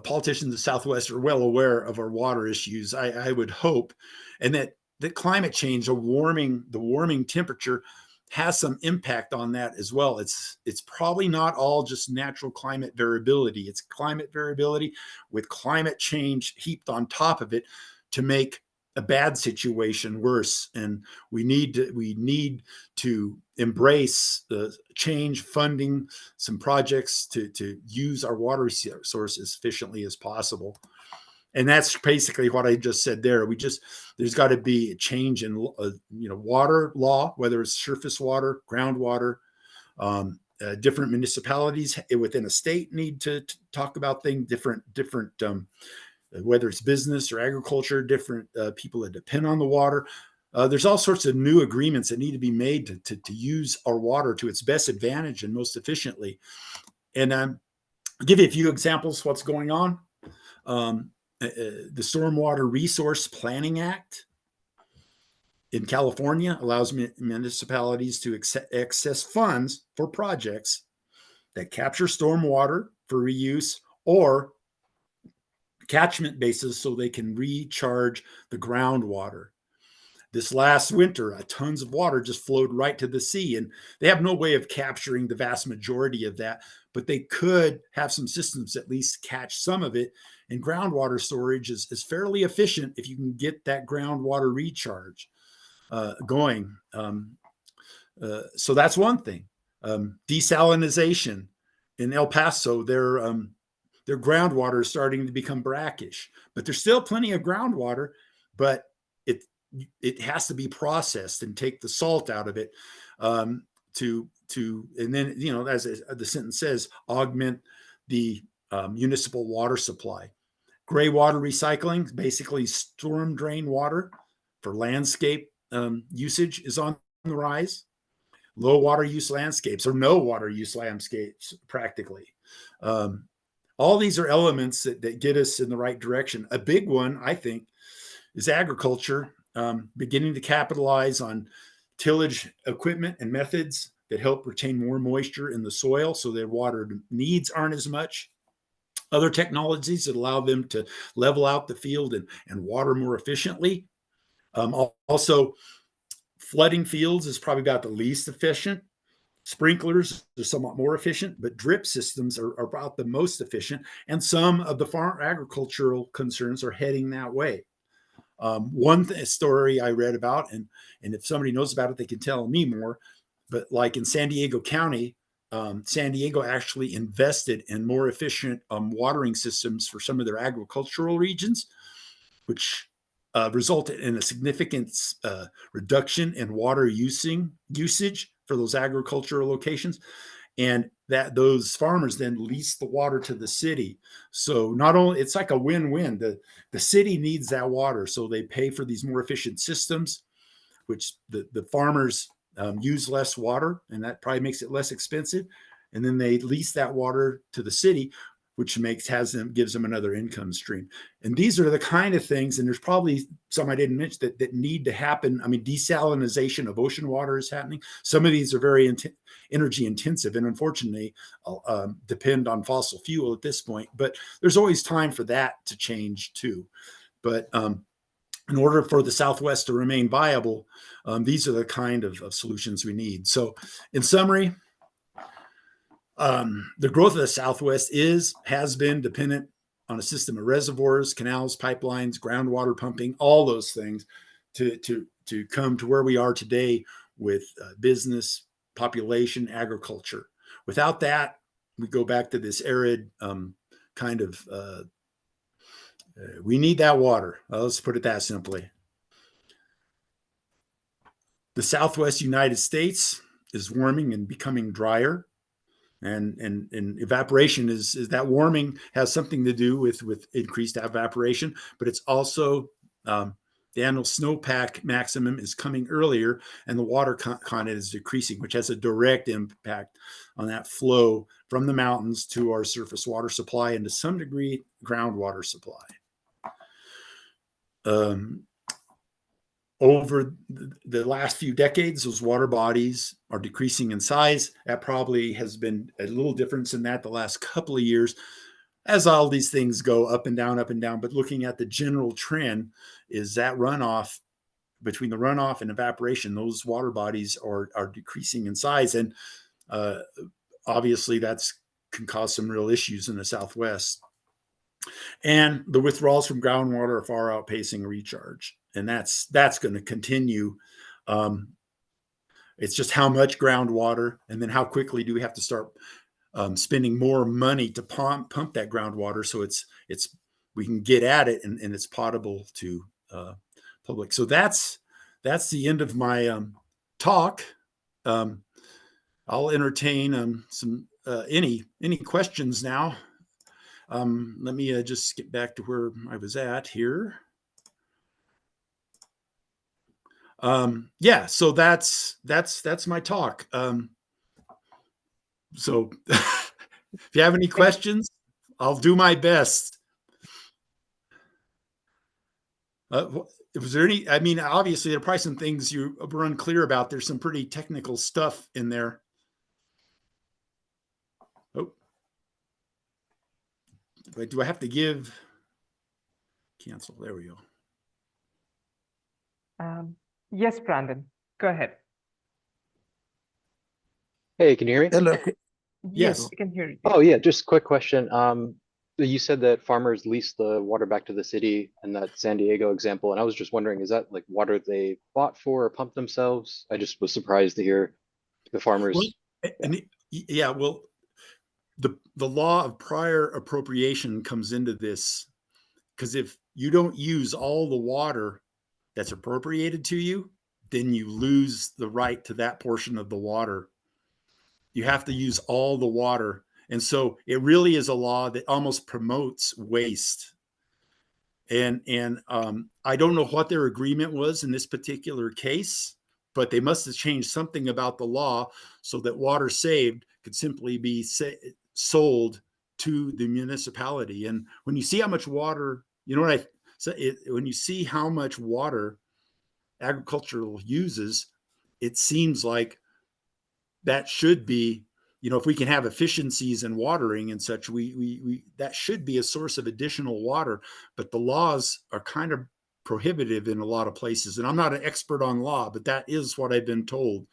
politicians in the Southwest are well aware of our water issues. I would hope, and that climate change, the warming temperature, has some impact on that as well. It's probably not all just natural climate variability. It's climate variability with climate change heaped on top of it to make a bad situation worse. And we need to embrace the change, funding some projects to use our water resource as efficiently as possible. And that's basically what I just said there. There's got to be a change in water law, whether it's surface water, groundwater. Different municipalities within a state need to talk about things different. Whether it's business or agriculture, different people that depend on the water. There's all sorts of new agreements that need to be made to use our water to its best advantage and most efficiently. And I'll give you a few examples of what's going on. The Stormwater Resource Planning Act in California allows municipalities to access funds for projects that capture stormwater for reuse or catchment bases so they can recharge the groundwater. This last winter, tons of water just flowed right to the sea, and they have no way of capturing the vast majority of that, but they could have some systems at least catch some of it. And groundwater storage is fairly efficient if you can get that groundwater recharge. going. So that's one thing. Desalination in El Paso, their groundwater is starting to become brackish, but there's still plenty of groundwater, but it has to be processed and take the salt out of it and then, you know, as the sentence says, augment the municipal water supply. Gray water recycling, basically storm drain water for landscape usage, is on the rise. Low water use landscapes, or no water use landscapes practically. All these are elements that get us in the right direction. A big one, I think, is agriculture, beginning to capitalize on tillage equipment and methods that help retain more moisture in the soil so their water needs aren't as much. Other technologies that allow them to level out the field and water more efficiently. Also, flooding fields is probably about the least efficient. Sprinklers are somewhat more efficient, but drip systems are about the most efficient. And some of the farm agricultural concerns are heading that way. One story I read about, and if somebody knows about it, they can tell me more. But like in San Diego County, San Diego actually invested in more efficient watering systems for some of their agricultural regions, which resulted in a significant reduction in water usage for those agricultural locations. And that those farmers then lease the water to the city. So not only, it's like a win-win. The city needs that water, so they pay for these more efficient systems, which the farmers use less water, and that probably makes it less expensive. And then they lease that water to the city, which gives them another income stream. And these are the kind of things, and there's probably some I didn't mention that need to happen. I mean, desalination of ocean water is happening. Some of these are very energy intensive, and unfortunately depend on fossil fuel at this point. But there's always time for that to change too. But in order for the Southwest to remain viable, these are the kind of solutions we need. So in summary, the growth of the Southwest has been dependent on a system of reservoirs, canals, pipelines, groundwater pumping, all those things to come to where we are today with business, population, agriculture. Without that, we go back to this arid kind of, we need that water. Let's put it that simply. The Southwest United States is warming and becoming drier. And evaporation is that warming has something to do with increased evaporation, but it's also the annual snowpack maximum is coming earlier, and the water content is decreasing, which has a direct impact on that flow from the mountains to our surface water supply and to some degree groundwater supply. Over the last few decades, those water bodies are decreasing in size. That probably has been a little difference in that the last couple of years, as all these things go up and down. But looking at the general trend is that runoff, between the runoff and evaporation, those water bodies are decreasing in size. And obviously that can cause some real issues in the Southwest. And the withdrawals from groundwater are far outpacing recharge. And that's going to continue. It's just how much groundwater, and then how quickly do we have to start spending more money to pump that groundwater so we can get at it and it's potable to public. So that's the end of my talk. I'll entertain some any questions now. Let me just get back to where I was at here. Yeah, so that's my talk. So if you have any questions, I'll do my best. Was there any, I mean, obviously there are probably some things you were unclear about. There's some pretty technical stuff in there. Oh, but do I have to cancel? There we go. Yes, Brandon, go ahead. Hey, can you hear me? Hello. Yes, Yes. we can hear you. Oh yeah, just a quick question. You said that farmers lease the water back to the city and that San Diego example, and I was just wondering, is that like water they bought for or pumped themselves? I just was surprised to hear the Well, farmers. Yeah. yeah, well, the law of prior appropriation comes into this because if you don't use all the water that's appropriated to you, then you lose the right to that portion of the water. You have to use all the water. And so it really is a law that almost promotes waste. And I don't know what their agreement was in this particular case, but they must have changed something about the law so that water saved could simply be sold to the municipality. And when you see how much water, you know what I so when you see how much water agricultural uses, it seems like that should be, if we can have efficiencies in watering and such, we that should be a source of additional water. But the laws are kind of prohibitive in a lot of places. And I'm not an expert on law, but that is what I've been told,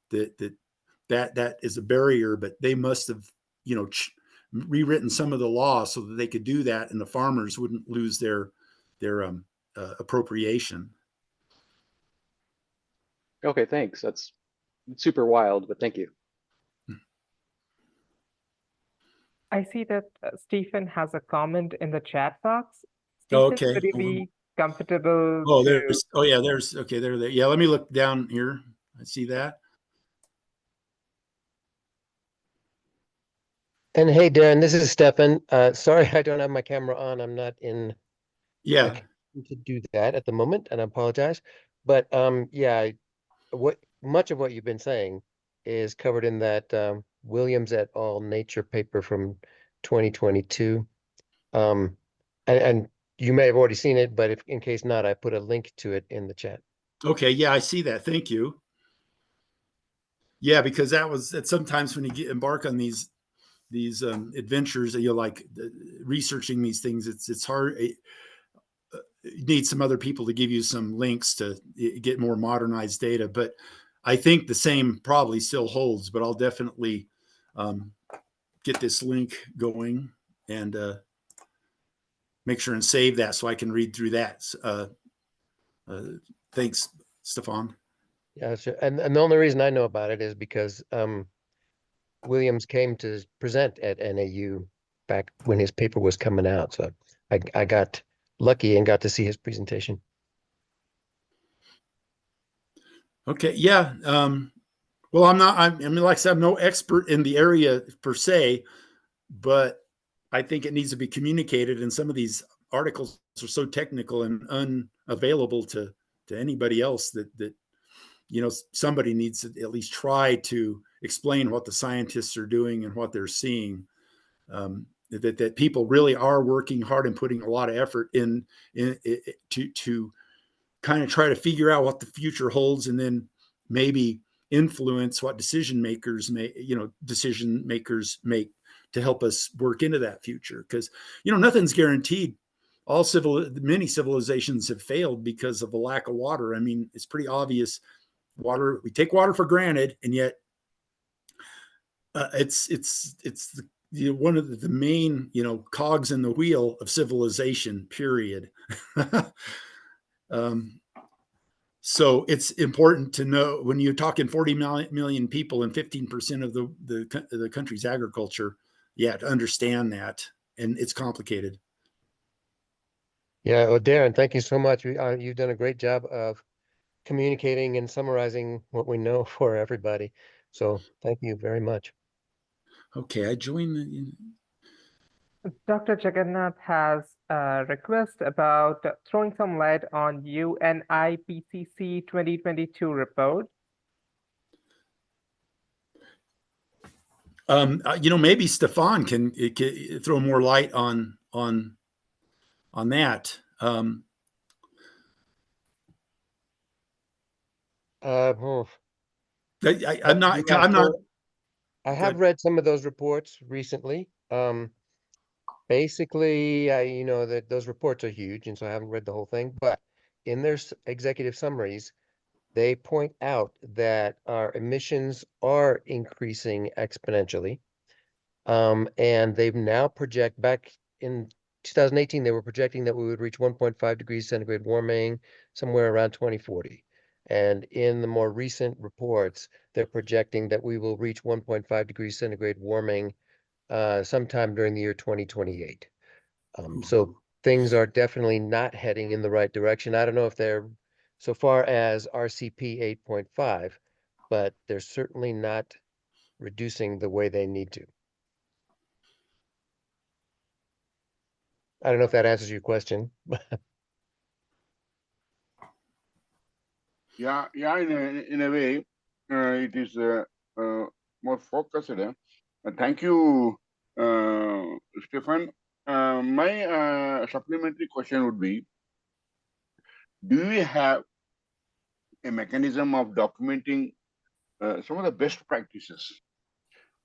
that is a barrier. But they must have, rewritten some of the law so that they could do that, and the farmers wouldn't lose their appropriation. Okay, thanks. That's super wild, but thank you. I see that Stephen has a comment in the chat box. Oh, Stephen, okay. would you be comfortable Oh, to? there's okay, there. Yeah, let me look down here. I see that. And hey, Darren, this is Stefan. Sorry, I don't have my camera on. I'm not in a Yeah. condition to do that at the moment, and I apologize. But yeah, much of what you've been saying is covered in that Williams et al. Nature paper from 2022. And you may have already seen it, but if in case not, I put a link to it in the chat. Okay. Yeah, I see that. Thank you. Yeah, because that sometimes when you embark on these adventures, you're like researching these things. It's hard. You need some other people to give you some links to get more modernized data. But I think the same probably still holds. But I'll definitely get this link going and make sure and save that so I can read through that. Thanks, Stefan. Yeah, sure. And the only reason I know about it is because Williams came to present at NAU back when his paper was coming out. So I got lucky and got to see his presentation. Okay. Yeah. Well, I mean, like I said, I'm no expert in the area per se, but I think it needs to be communicated. And some of these articles are so technical and unavailable to anybody else that somebody needs to at least try to explain what the scientists are doing and what they're seeing. That people really are working hard and putting a lot of effort in to kind of try to figure out what the future holds, and then maybe influence what decision makers make to help us work into that future. Because nothing's guaranteed. Many civilizations have failed because of the lack of water. I mean, it's pretty obvious. We take water for granted, and yet it's one of the main cogs in the wheel of civilization. Period. So it's important to know when you're talking 40 million people and 15% of the country's agriculture, to understand that, and it's complicated. Yeah, well, Darren, thank you so much. You've done a great job of communicating and summarizing what we know for everybody. So thank you very much. Okay, I joined Dr. Jagannath has a request about throwing some light on UNIPCC 2022 report. Maybe Stefan can throw more light on that. I'm not. Yeah, I'm not. I have read some of those reports recently. Basically, that those reports are huge, and so I haven't read the whole thing. But in their executive summaries, they point out that our emissions are increasing exponentially. And they've now project back in 2018, they were projecting that we would reach 1.5 degrees centigrade warming somewhere around 2040. And in the more recent reports, they're projecting that we will reach 1.5 degrees centigrade warming sometime during the year 2028. So things are definitely not heading in the right direction. I don't know if they're so far as RCP 8.5, but they're certainly not reducing the way they need to. I don't know if that answers your question. Yeah, in a way, it is more focused. Thank you, Stefan. My supplementary question would be, do we have a mechanism of documenting some of the best practices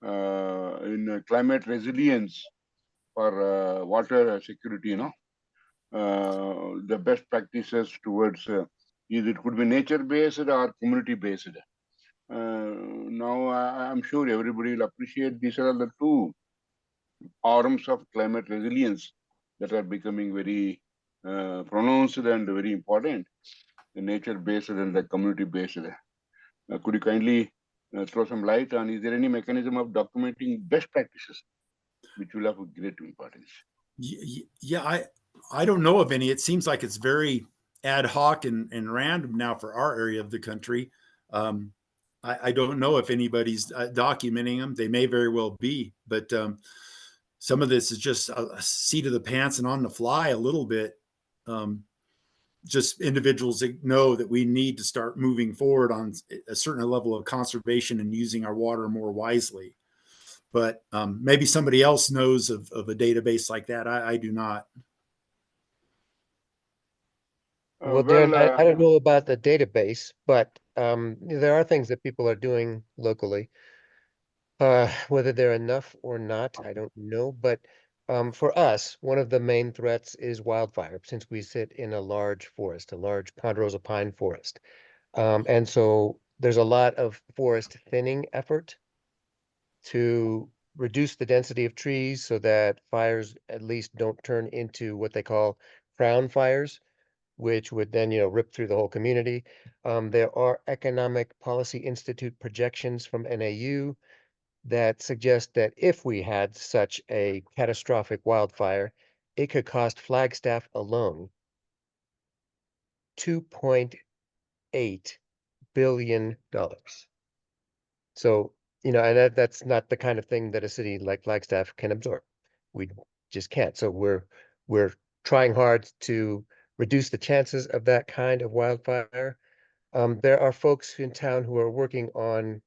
in climate resilience for water security, the best practices towards either it could be nature-based or community-based. Now, I'm sure everybody will appreciate these are the two arms of climate resilience that are becoming very pronounced and very important, the nature-based and the community-based. Could you kindly throw some light on, is there any mechanism of documenting best practices which will have a great importance? Yeah, I don't know of any. It seems like it's very ad hoc and random now for our area of the country. I don't know if anybody's documenting them. They may very well be, but some of this is just a seat of the pants and on the fly a little bit. Just individuals that know that we need to start moving forward on a certain level of conservation and using our water more wisely. But maybe somebody else knows of a database like that. I do not. Well, Darren, I don't know about the database, but there are things that people are doing locally. Whether they're enough or not, I don't know. But for us, one of the main threats is wildfire, since we sit in a large forest, a large ponderosa pine forest. And so there's a lot of forest thinning effort to reduce the density of trees so that fires at least don't turn into what they call crown fires, which would then, rip through the whole community. There are Economic Policy Institute projections from NAU that suggest that if we had such a catastrophic wildfire, it could cost Flagstaff alone $2.8 billion. So, and that's not the kind of thing that a city like Flagstaff can absorb. We just can't. So we're trying hard to reduce the chances of that kind of wildfire. There are folks in town who are working on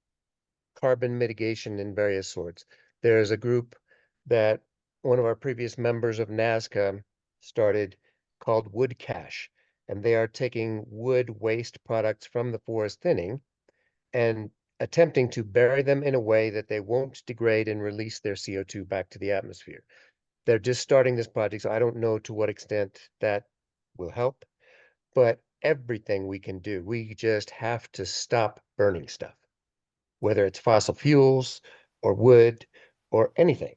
carbon mitigation in various sorts. There's a group that one of our previous members of NASCA started called Wood Cache, and they are taking wood waste products from the forest thinning and attempting to bury them in a way that they won't degrade and release their CO2 back to the atmosphere. They're just starting this project, so I don't know to what extent that will help, but everything we can do, we just have to stop burning stuff, whether it's fossil fuels or wood or anything.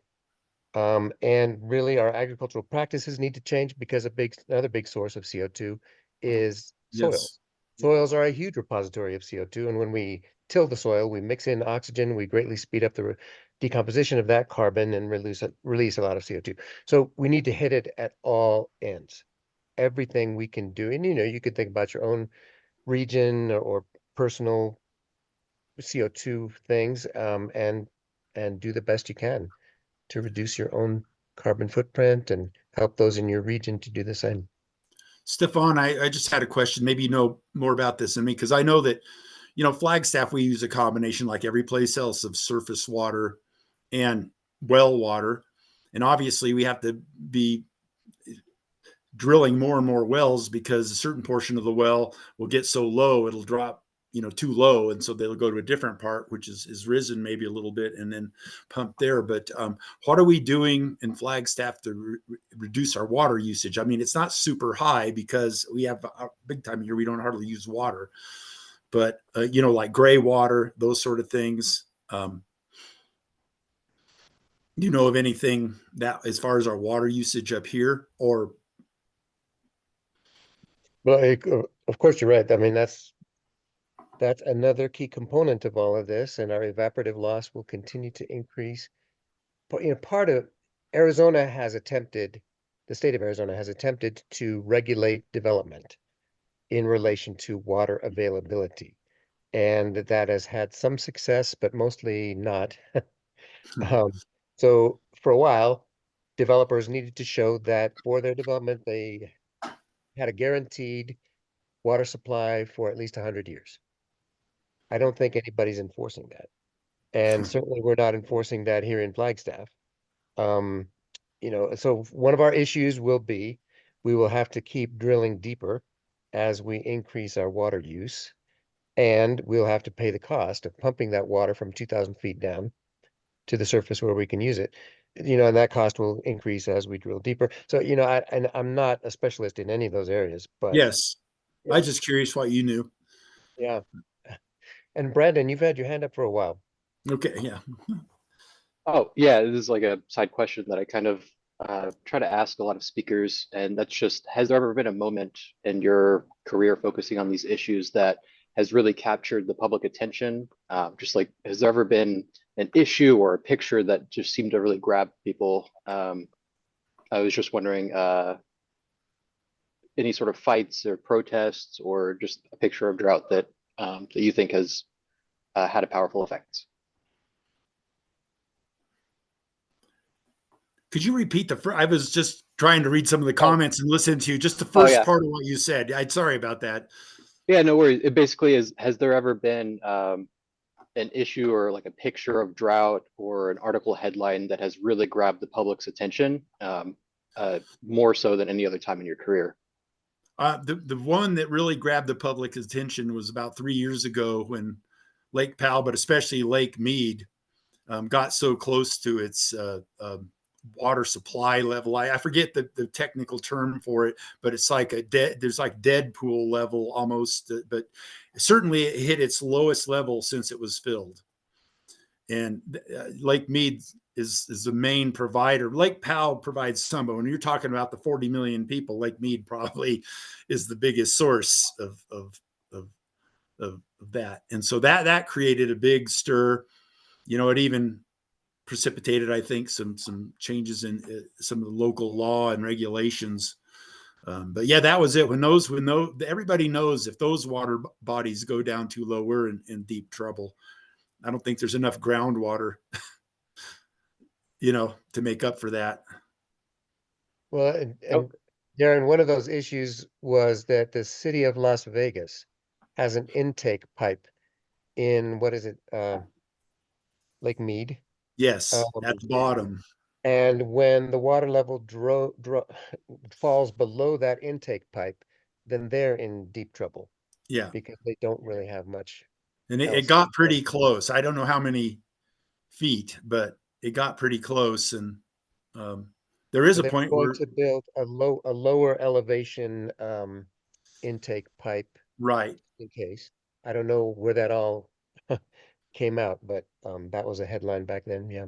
And really our agricultural practices need to change because another big source of CO2 is soils. Yes. Soils are a huge repository of CO2, and when we till the soil, we mix in oxygen, we greatly speed up the decomposition of that carbon and release a lot of CO2. So we need to hit it at all ends. Everything we can do, and you could think about your own region or personal CO2 things, and do the best you can to reduce your own carbon footprint and help those in your region to do the same. Stefan, I just had a question. Maybe you know more about this than me, because I know that, Flagstaff, we use a combination like every place else of surface water and well water. And obviously we have to be drilling more and more wells because a certain portion of the well will get so low, it'll drop, too low. And so they'll go to a different part, which is risen maybe a little bit and then pump there. But what are we doing in Flagstaff to reduce our water usage? I mean, it's not super high because we have a big time here. We don't hardly use water, but like gray water, those sort of things. you know of anything that as far as our water usage up here, or Well, of course, you're right. I mean, that's another key component of all of this, and our evaporative loss will continue to increase. But part of Arizona has attempted, the state of Arizona has attempted to regulate development in relation to water availability. And that has had some success, but mostly not. So for a while, developers needed to show that for their development, they had a guaranteed water supply for at least 100 years. I don't think anybody's enforcing that. And certainly we're not enforcing that here in Flagstaff. Um, so one of our issues will be, we will have to keep drilling deeper as we increase our water use. And we'll have to pay the cost of pumping that water from 2,000 feet down to the surface where we can use it. And that cost will increase as we drill deeper. So, and I'm not a specialist in any of those areas, but yes, I was just curious what you knew. yeah. And Brandon, you've had your hand up for a while. Okay, yeah. Oh, yeah, this is like a side question that I kind of try to ask a lot of speakers, and that's just, has there ever been a moment in your career focusing on these issues that has really captured the public attention? Just like, has there ever been an issue or a picture that just seemed to really grab people? I was just wondering, any sort of fights or protests or just a picture of drought that that you think has had a powerful effect? Could you repeat the first? I was just trying to read some of the Oh, comments and listen to just the oh first yeah. part of what you said. I'm sorry about that. Yeah, no worries. It basically is, has there ever been an issue or like a picture of drought or an article headline that has really grabbed the public's attention, more so than any other time in your career? The one that really grabbed the public attention was about 3 years ago when Lake Powell, but especially Lake Mead, got so close to its water supply level. I forget the technical term for it, but it's like there's like Deadpool level almost, but certainly it hit its lowest level since it was filled. And Lake Mead is the main provider. Lake Powell provides some, but when you're talking about the 40 million people, Lake Mead probably is the biggest source of that. And so that created a big stir. It even precipitated, I think, some changes in some of the local law and regulations. But yeah, that was it. When everybody knows if those water bodies go down too low, we're in deep trouble. I don't think there's enough groundwater, to make up for that. Well, and Darren, one of those issues was that the city of Las Vegas has an intake pipe in, what is it, Lake Mead? Yes, at the bottom. And when the water level falls below that intake pipe, then they're in deep trouble Yeah. because they don't really have much And it else. got pretty close. I don't know how many feet, but it got pretty close. And there is So a they're point going where, to build a lower elevation intake pipe right. in case. I don't know where that all came out, but that was a headline back then. Yeah.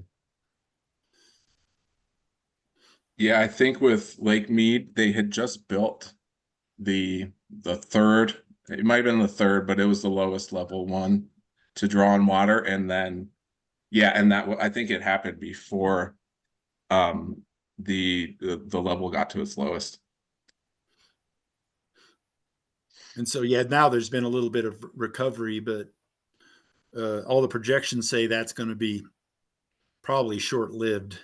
Yeah, I think with Lake Mead, they had just built the third, it might have been the third, but it was the lowest level one to draw on water. And then, yeah, and I think it happened before the level got to its lowest. And so, yeah, now there's been a little bit of recovery, but all the projections say that's going to be probably short-lived.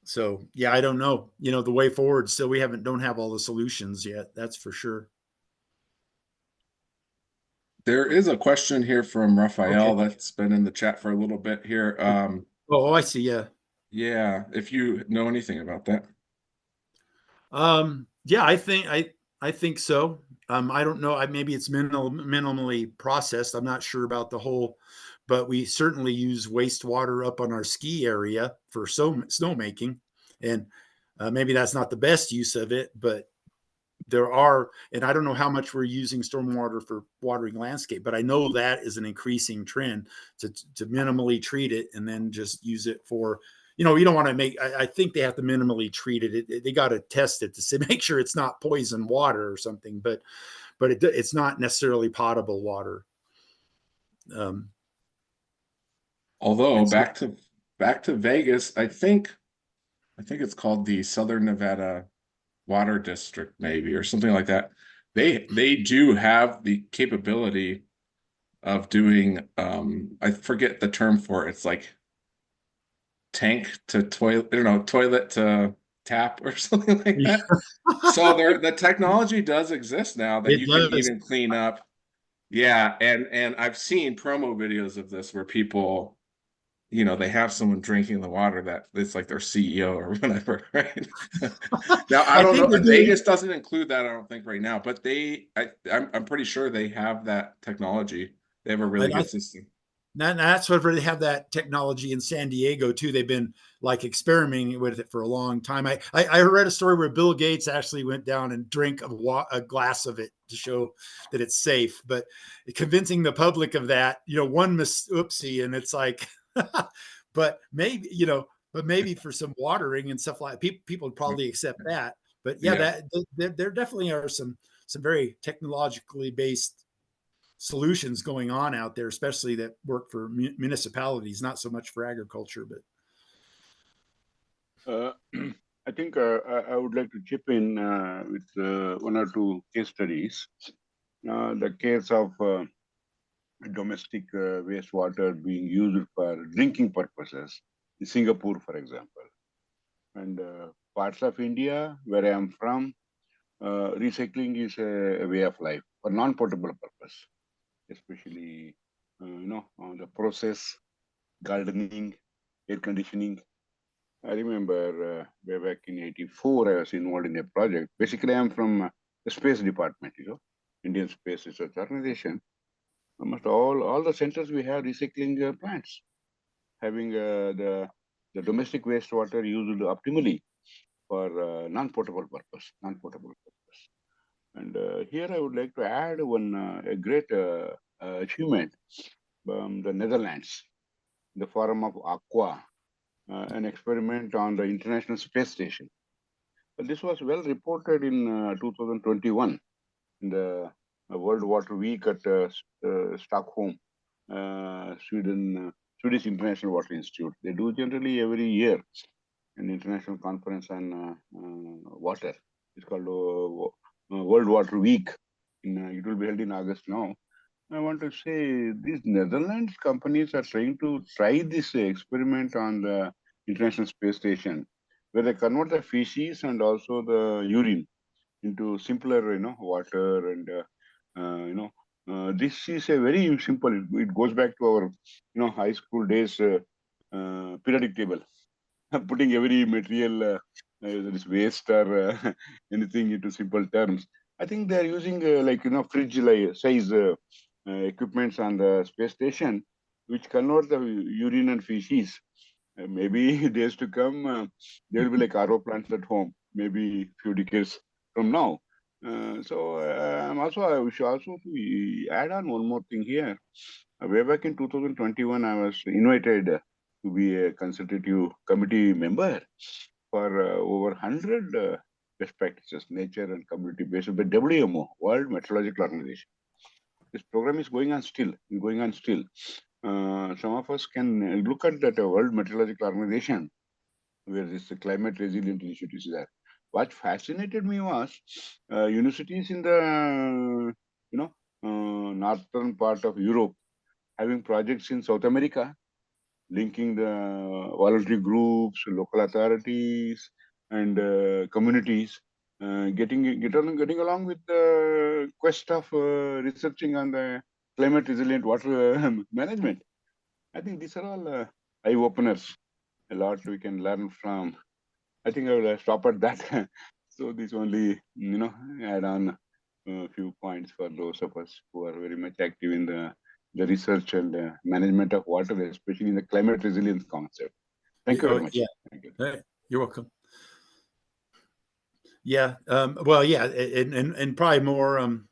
So, yeah, I don't know. The way forward, still we don't have all the solutions yet. That's for sure. There is a question here from Raphael Okay. that's been in the chat for a little bit here. Oh, I see. Yeah. Yeah, if you know anything about that. Yeah, I think so. I don't know. Maybe it's minimally processed. I'm not sure about the whole, but we certainly use wastewater up on our ski area for snowmaking, and maybe that's not the best use of it, but there are, and I don't know how much we're using stormwater for watering landscape, but I know that is an increasing trend to minimally treat it and then just use it for, you don't want to make, I think they have to minimally treat it. They got to test it to make sure it's not poison water or something, but it's not necessarily potable water. Although back to Vegas, I think it's called the Southern Nevada Water District, maybe, or something like that. They do have the capability of doing, I forget the term for it. It's like tank to toilet, toilet to tap or something like that. So the technology does exist now that you can even clean up. Yeah, and I've seen promo videos of this where people, they have someone drinking the water that it's like their CEO or whatever, right? Now I don't know. Vegas doesn't include that, I don't think, right now, but I'm pretty sure they have that technology. They have a really good system. That's what they have that technology in San Diego too. They've been like experimenting with it for a long time. I read a story where Bill Gates actually went down and drank a glass of it to show that it's safe. But convincing the public of that, one oopsie, and it's like, but maybe for some watering and stuff like people would probably accept that. But yeah, there definitely are some very technologically based solutions going on out there, especially that work for municipalities, not so much for agriculture. But I think I would like to chip in with one or two case studies. The case of domestic wastewater being used for drinking purposes in Singapore, for example, and parts of India where I am from, recycling is a way of life for non-potable purpose, especially the process, gardening, air conditioning. I remember way back in '84, I was involved in a project. Basically, I'm from the space department, Indian Space Research Organization. Almost all the centers we have recycling plants, having the domestic wastewater used optimally for non-potable purpose. And here I would like to add a great achievement from the Netherlands, in the form of Aqua, an experiment on the International Space Station. But this was well reported in 2021 in the World Water Week at Stockholm, Swedish International Water Institute. They do generally every year an international conference on water. It's called World Water Week. It will be held in August now. I want to say these Netherlands companies are trying to try this experiment on the International Space Station, where they convert the feces and also the urine into simpler, water, and this is a very simple. It goes back to our, high school days periodic table, putting every material, this waste or anything into simple terms. I think they are using fridge size equipments on the space station, which convert the urine and feces. Maybe days to come, there will be like RO plants at home, maybe few decades from now. I wish also to add on one more thing here. Way back in 2021, I was invited to be a consultative committee member for over 100 best practices, nature and community based by WMO, World Meteorological Organization. This program is going on still. Some of us can look at that World Meteorological Organization, where this climate resilient initiatives is there. What fascinated me was universities in the northern part of Europe having projects in South America, linking the voluntary groups, local authorities, and communities, getting along with the quest of researching on the climate resilient water management. I think these are all eye openers. A lot we can learn from. I think I will stop at that. So this only add on a few points for those of us who are very much active in the research and management of water, especially in the climate resilience concept. Thank you very much. Yeah. Thank you. Hey, you're welcome. Yeah. Well, yeah, and probably more,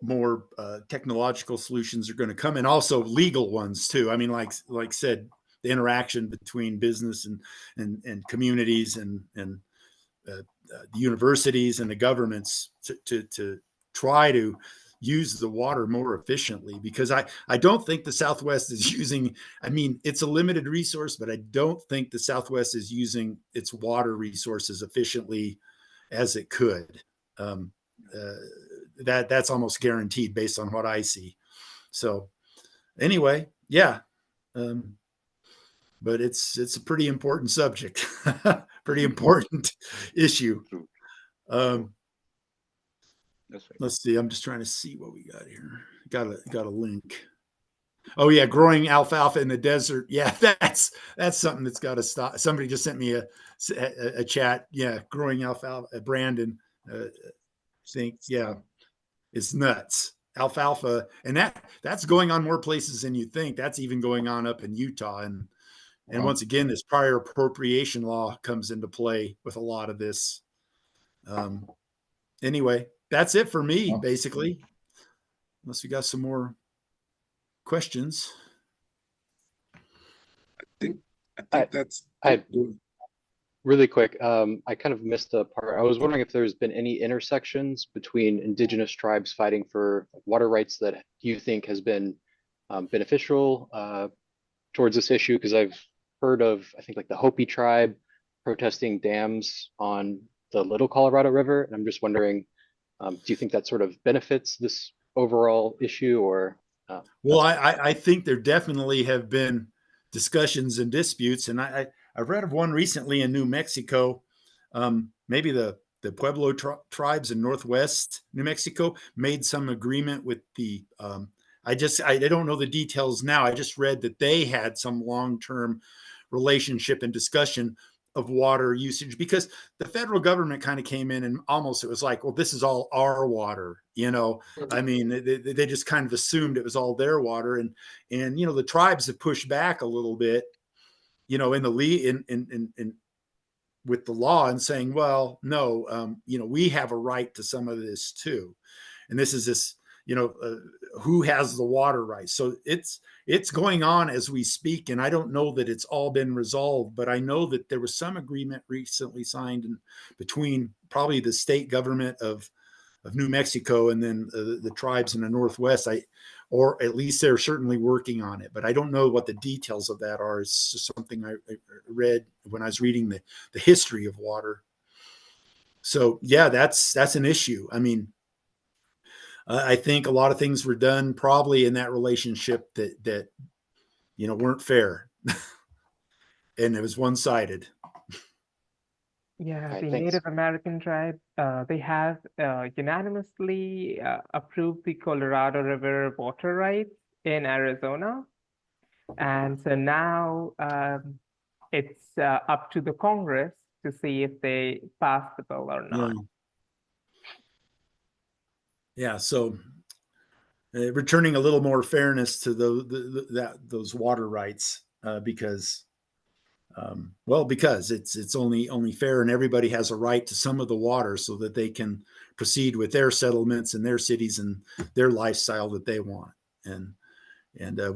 more technological solutions are going to come, and also legal ones too. I mean, like said, the interaction between business and communities and the universities and the governments to try to use the water more efficiently, because I don't think the Southwest is using, I mean, it's a limited resource, but I don't think the Southwest is using its water resources efficiently as it could. Um, that's almost guaranteed based on what I see. So anyway, yeah. But it's a pretty important subject, pretty important issue. True. Um, That's right. let's see. I'm just trying to see what we got here. Got a link. Oh yeah, growing alfalfa in the desert. Yeah, that's something that's got to stop. Somebody just sent me a chat. Yeah, growing alfalfa. Brandon, think yeah, it's nuts. Alfalfa, and that's going on more places than you think. That's even going on up in Utah, and Wow. once again, this prior appropriation law comes into play with a lot of this. Anyway, that's it for me, Wow. basically. Unless we got some more questions. I think I- that's I- Really quick, I kind of missed the part. I was wondering if there's been any intersections between indigenous tribes fighting for water rights that you think has been beneficial towards this issue, because I've heard of, I think, like the Hopi tribe protesting dams on the Little Colorado River, and I'm just wondering, do you think that sort of benefits this overall issue, or? Well, I think there definitely have been discussions and disputes, and I read of one recently in New Mexico. Maybe the Pueblo tribes in Northwest New Mexico made some agreement with the. I don't know the details now. I just read that they had some long-term relationship and discussion of water usage, because the federal government kind of came in and almost, it was like, well, this is all our water, I mean, they just kind of assumed it was all their water, and the tribes have pushed back a little bit, in the lead in with the law, and saying, well, no, we have a right to some of this too, and this is this, who has the water rights. So it's going on as we speak, and I don't know that it's all been resolved, but I know that there was some agreement recently signed between probably the state government of New Mexico and then the tribes in the Northwest. Or at least they're certainly working on it, but I don't know what the details of that are. It's just something I read when I was reading the history of water. So yeah, that's an issue. I mean, I think a lot of things were done probably in that relationship that weren't fair, and it was one-sided. Yeah, All right, the thanks. Native American tribe, they have unanimously approved the Colorado River water rights in Arizona. And so now it's up to the Congress to see if they pass the bill or not. Yeah. So returning a little more fairness to those water rights, because because it's only fair, and everybody has a right to some of the water so that they can proceed with their settlements and their cities and their lifestyle that they want. And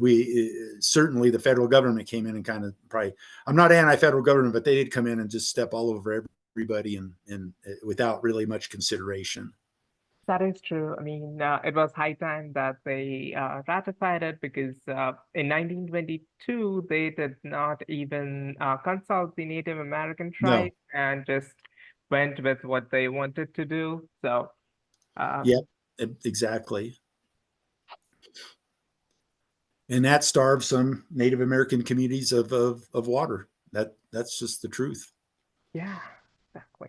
we certainly, the federal government came in and kind of, probably, I'm not anti-federal government, but they did come in and just step all over everybody and without really much consideration. That is true. I mean, it was high time that they ratified it, because in 1922, they did not even consult the Native American tribe and just went with what they wanted to do. So, yeah, exactly. And that starves some Native American communities of water. That's just the truth. yeah, exactly.